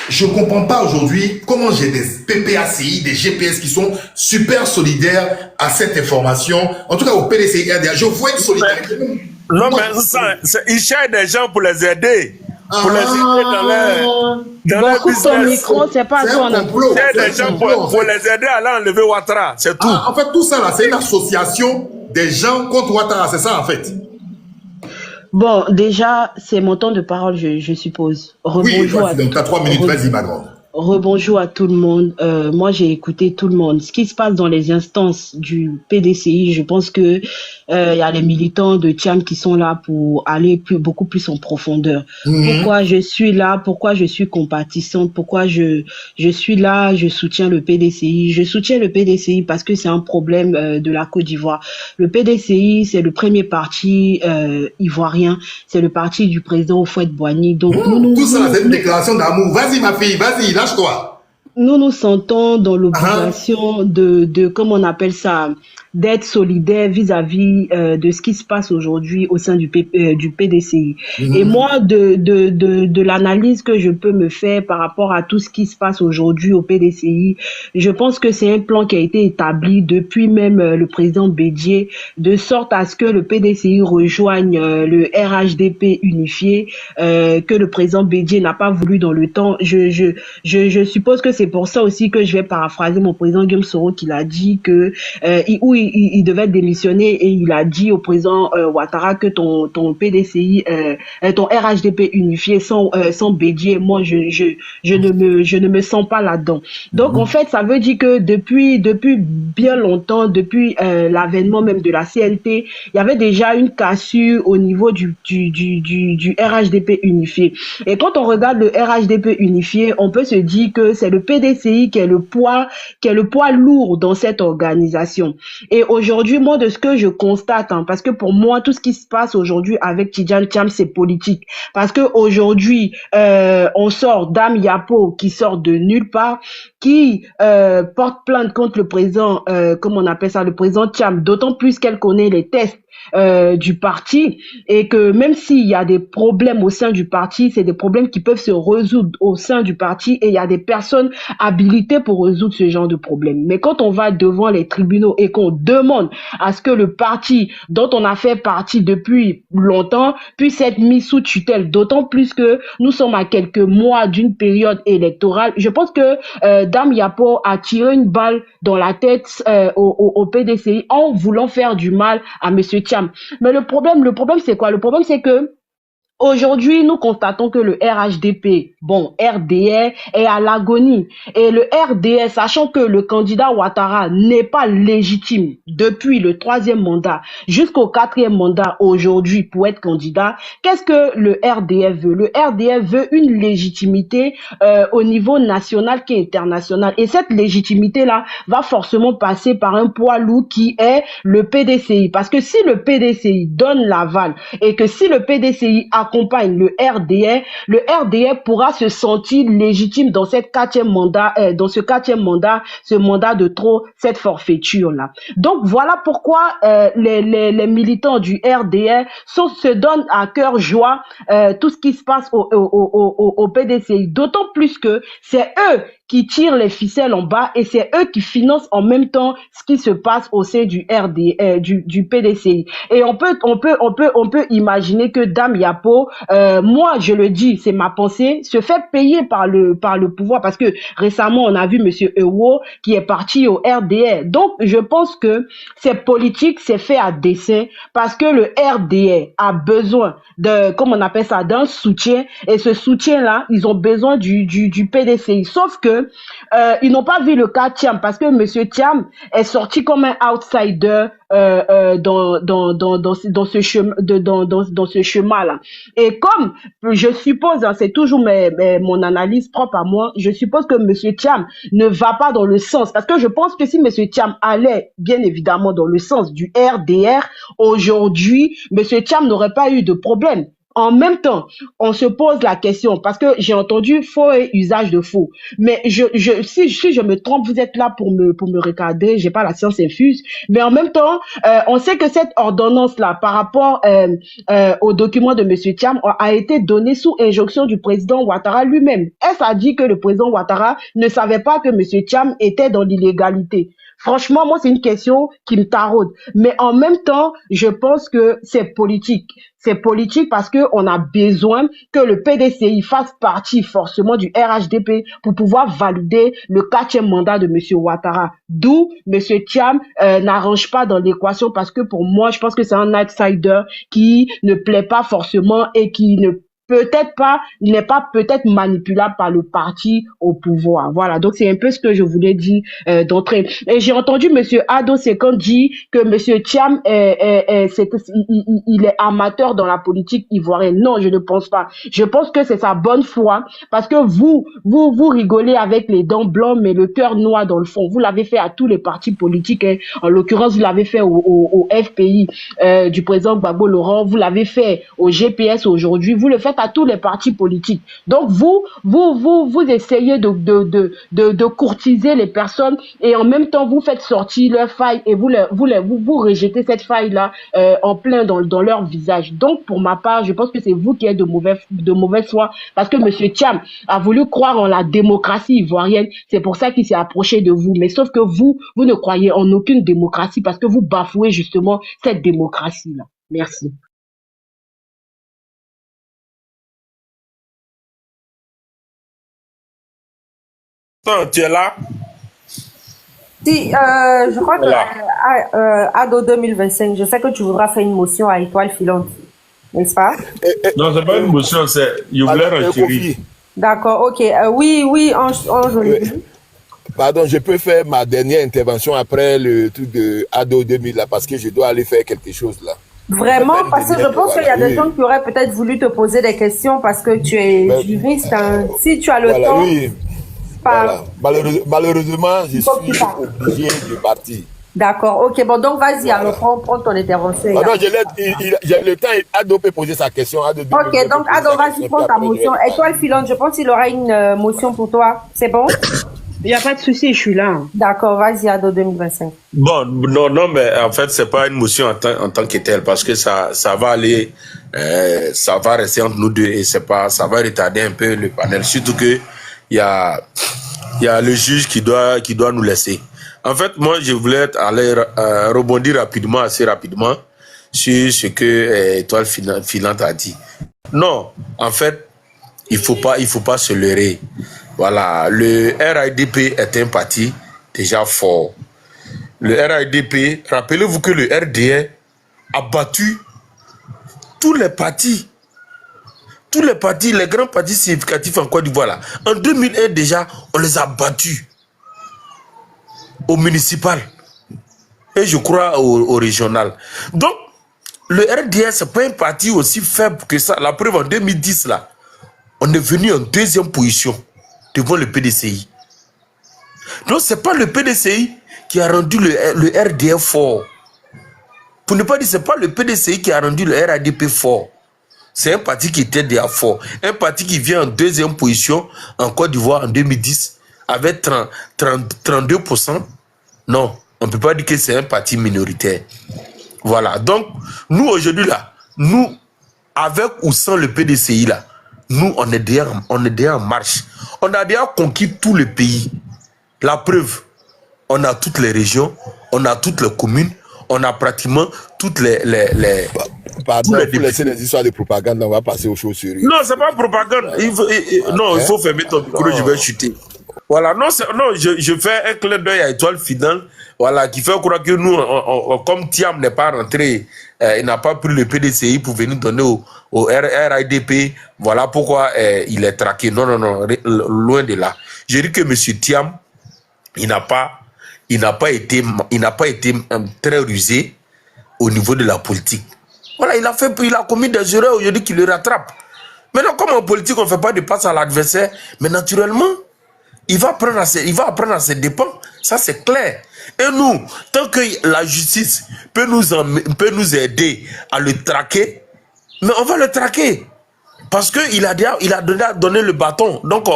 je comprends pas aujourd'hui comment j'ai des PPACI, des GPS qui sont super solidaires à cette information. En tout cas, au PDCI RDA, je vois une solidarité. Non, mais ça, ils cherchent des gens pour les aider. Pour les aider dans leur business. Ton micro, c'est pas toi, on a des gens pour les aider à aller enlever Ouattara, c'est tout. En fait, tout ça là, c'est une association des gens contre Ouattara, c'est ça en fait. Bon, déjà, c'est mon temps de parole, je suppose. Oui, donc t'as 3 minutes, vas-y ma grande. Rebonjour à tout le monde. Moi, j'ai écouté tout le monde. Ce qui se passe dans les instances du PDCI, je pense que y a les militants de Thiam qui sont là pour aller beaucoup plus en profondeur. Pourquoi je suis là? Pourquoi je suis compatissante? Pourquoi je suis là? Je soutiens le PDCI. Je soutiens le PDCI parce que c'est un problème de la Côte d'Ivoire. Le PDCI, c'est le premier parti ivoirien. C'est le parti du président Houphouët-Boigny. Donc tout ça, c'est une déclaration d'amour. Vas-y ma fille, vas-y, lâche-toi. Nous nous sentons dans l'obligation de comment on appelle ça, d'être solidaires vis-à-vis de ce qui se passe aujourd'hui au sein du PDCI. Et moi, de l'analyse que je peux me faire par rapport à tout ce qui se passe aujourd'hui au PDCI, je pense que c'est un plan qui a été établi depuis même le président Bédié, de sorte à ce que le PDCI rejoigne le RHDP unifié, que le président Bédié n'a pas voulu dans le temps. Je suppose que c'est pour ça aussi que je vais paraphraser mon président Guillaume Soro qui l'a dit que il devait démissionner et il a dit au président Ouattara que ton PDCI, ton RHDP unifié sans Bédié, moi je ne me sens pas là-dedans. Donc en fait ça veut dire que depuis bien longtemps, depuis l'avènement même de la CNT, il y avait déjà une cassure au niveau du RHDP unifié. Et quand on regarde le RHDP unifié, on peut se dire que c'est le PDCI qui est le poids lourd dans cette organisation. Et aujourd'hui, moi, de ce que je constate, parce que pour moi, tout ce qui se passe aujourd'hui avec Tidjane Thiam, c'est politique. Parce que aujourd'hui, on sort Dame Yapo qui sort de nulle part, qui porte plainte contre le président, comment on appelle ça, le président Thiam, d'autant plus qu'elle connaît les tests du parti et que même s'il y a des problèmes au sein du parti, c'est des problèmes qui peuvent se résoudre au sein du parti et il y a des personnes habilitées pour résoudre ce genre de problèmes. Mais quand on va devant les tribunaux et qu'on demande à ce que le parti dont on a fait partie depuis longtemps puisse être mis sous tutelle, d'autant plus que nous sommes à quelques mois d'une période électorale, je pense que Dame Yapo a tiré une balle dans la tête au PDCI en voulant faire du mal à Monsieur Thiam. Mais le problème c'est quoi? Le problème c'est que aujourd'hui, nous constatons que le RHDP, RDR, est à l'agonie. Et le RDR, sachant que le candidat Ouattara n'est pas légitime depuis le 3e mandat jusqu'au 4e mandat aujourd'hui pour être candidat, qu'est-ce que le RDR veut? Le RDR veut une légitimité au niveau national qui est international. Et cette légitimité-là va forcément passer par un poids lourd qui est le PDCI. Parce que si le PDCI donne l'aval et que si le PDCI accompagne le RDR pourra se sentir légitime dans cette 4e mandat, ce mandat de trop, cette forfaiture-là. Donc voilà pourquoi les militants du RDR se donnent à cœur joie tout ce qui se passe au PDCI. D'autant plus que c'est eux qui tirent les ficelles en bas et c'est eux qui financent en même temps ce qui se passe au sein du du PDCI. Et on peut imaginer que Dame Yapo, moi je le dis, c'est ma pensée, se fait payer par le pouvoir parce que récemment on a vu Monsieur Ewo qui est parti au RDR. Donc je pense que c'est politique, c'est fait à dessein parce que le RDR a besoin de, comme on appelle ça, d'un soutien et ce soutien-là, ils ont besoin du PDCI. Sauf que ils n'ont pas vu le cas Thiam parce que Monsieur Thiam est sorti comme un outsider dans ce chemin, dans ce chemin-là. Et comme je suppose, hein, c'est toujours mon analyse propre à moi, je suppose que Monsieur Thiam ne va pas dans le sens, parce que je pense que si Monsieur Thiam allait bien évidemment dans le sens du RDR, aujourd'hui, Monsieur Thiam n'aurait pas eu de problème. En même temps, on se pose la question, parce que j'ai entendu faux et usage de faux. Mais si je me trompe, vous êtes là pour me regarder, j'ai pas la science infuse. Mais en même temps, on sait que cette ordonnance-là, par rapport au document de Monsieur Thiam, a été donnée sous injonction du président Ouattara lui-même. Est-ce a dit que le président Ouattara ne savait pas que Monsieur Thiam était dans l'illégalité? Franchement, moi, c'est une question qui me taraude. Mais en même temps, je pense que c'est politique. C'est politique parce que on a besoin que le PDCI fasse partie forcément du RHDP pour pouvoir valider le 4e mandat de Monsieur Ouattara. D'où Monsieur Thiam n'arrange pas dans l'équation parce que pour moi, je pense que c'est un outsider qui ne plaît pas forcément et qui n'est pas peut-être manipulable par le parti au pouvoir. Voilà, donc c'est un peu ce que je voulais dire d'entrée. Et j'ai entendu Monsieur Ado Sekan dire que Monsieur Thiam il est amateur dans la politique ivoirienne. Non, je ne pense pas. Je pense que c'est sa bonne foi parce que vous rigolez avec les dents blancs mais le cœur noir dans le fond. Vous l'avez fait à tous les partis politiques. Hein. En l'occurrence, vous l'avez fait au FPI du président Gbagbo Laurent. Vous l'avez fait au GPS aujourd'hui. Vous le faites à tous les partis politiques. Donc vous essayez de courtiser les personnes et en même temps vous faites sortir leur faille et vous rejetez cette faille là en plein dans leur visage. Donc pour ma part, je pense que c'est vous qui êtes de mauvaise foi parce que Monsieur Thiam a voulu croire en la démocratie ivoirienne. C'est pour ça qu'il s'est approché de vous. Mais sauf que vous ne croyez en aucune démocratie parce que vous bafouez justement cette démocratie là. Merci. Tu es là? Si, je crois que ADO 2025, je sais que tu voudras faire une motion à étoile filante, n'est-ce pas? Non, c'est pas une motion, c'est je voulais retirer. D'accord, ok. Oui, Ange. Pardon, je peux faire ma dernière intervention après le truc de ADO 2000 là, parce que je dois aller faire quelque chose là. Vraiment, parce que je pense qu'il y a des gens qui auraient peut-être voulu te poser des questions parce que tu es juriste. Hein. Si tu as le temps. Oui. Voilà. Malheureusement, je suis obligé de partir. D'accord, ok, bon, donc vas-y, alors prends ton intervention. Non, j'ai le temps, Ado peut poser sa question. Ok, donc Ado, vas-y, prends ta motion. Étoile filante, je pense qu'il aura une motion pour toi. C'est bon? Il n'y a pas de souci, je suis là. D'accord, vas-y, Ado 2025. Bon, non, mais en fait, c'est pas une motion en tant que telle, parce que ça va aller, ça va rester entre nous deux et ça va retarder un peu le panel, surtout que il y a le juge qui doit nous laisser. En fait, moi, je voulais aller rebondir assez rapidement sur ce que Étoile Filante a dit. Non, en fait, il faut pas se leurrer. Voilà, le RIDP est un parti déjà fort. Le RIDP, rappelez-vous que le RDR a battu tous les partis. Tous les partis, les grands partis significatifs en Côte d'Ivoire, là. En 2001 déjà, on les a battus au municipal et je crois au régional. Donc, le RDS, c'est pas un parti aussi faible que ça. La preuve, en 2010, là, on est venu en 2e position devant le PDCI. Donc, c'est pas le PDCI qui a rendu le RDF fort. Pour ne pas dire, c'est pas le PDCI qui a rendu le RADP fort. C'est un parti qui était déjà fort. Un parti qui vient en 2e position en Côte d'Ivoire en 2010 avec 32%. Non, on ne peut pas dire que c'est un parti minoritaire. Voilà. Donc, nous aujourd'hui là, nous, avec ou sans le PDCI là, nous, on est déjà en marche. On a déjà conquis tout le pays. La preuve, on a toutes les régions, on a toutes les communes, on a pratiquement toutes les Pardon, il faut laisser les histoires de propagande, on va passer aux choses sérieuses. Non, c'est pas propagande. Il faut fermer ton micro, je vais chuter. Voilà, non, je fais un clin d'œil à Étoile Filante, voilà, qui fait croire que nous, comme Thiam n'est pas rentré, il n'a pas pris le PDCI pour venir donner au RIDP, voilà pourquoi il est traqué. Non, loin de là. Je dis que M. Thiam, il n'a pas été très rusé. au niveau de la politique. Voilà, il a commis des erreurs, aujourd'hui qu'il le rattrape. Maintenant, comme en politique, on ne fait pas de passe à l'adversaire, mais naturellement, il va apprendre à ses dépens. Ça, c'est clair. Et nous, tant que la justice peut nous aider à le traquer, mais on va le traquer. Parce qu'il a déjà donné le bâton. Donc,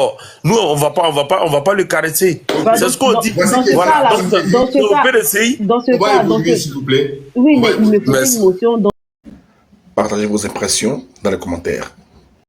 nous, on va pas le caresser. C'est ce qu'on dit. Voilà. Dans ce cas, s'il vous plaît. Oui, mais il me faut une motion. Partagez vos impressions dans les commentaires.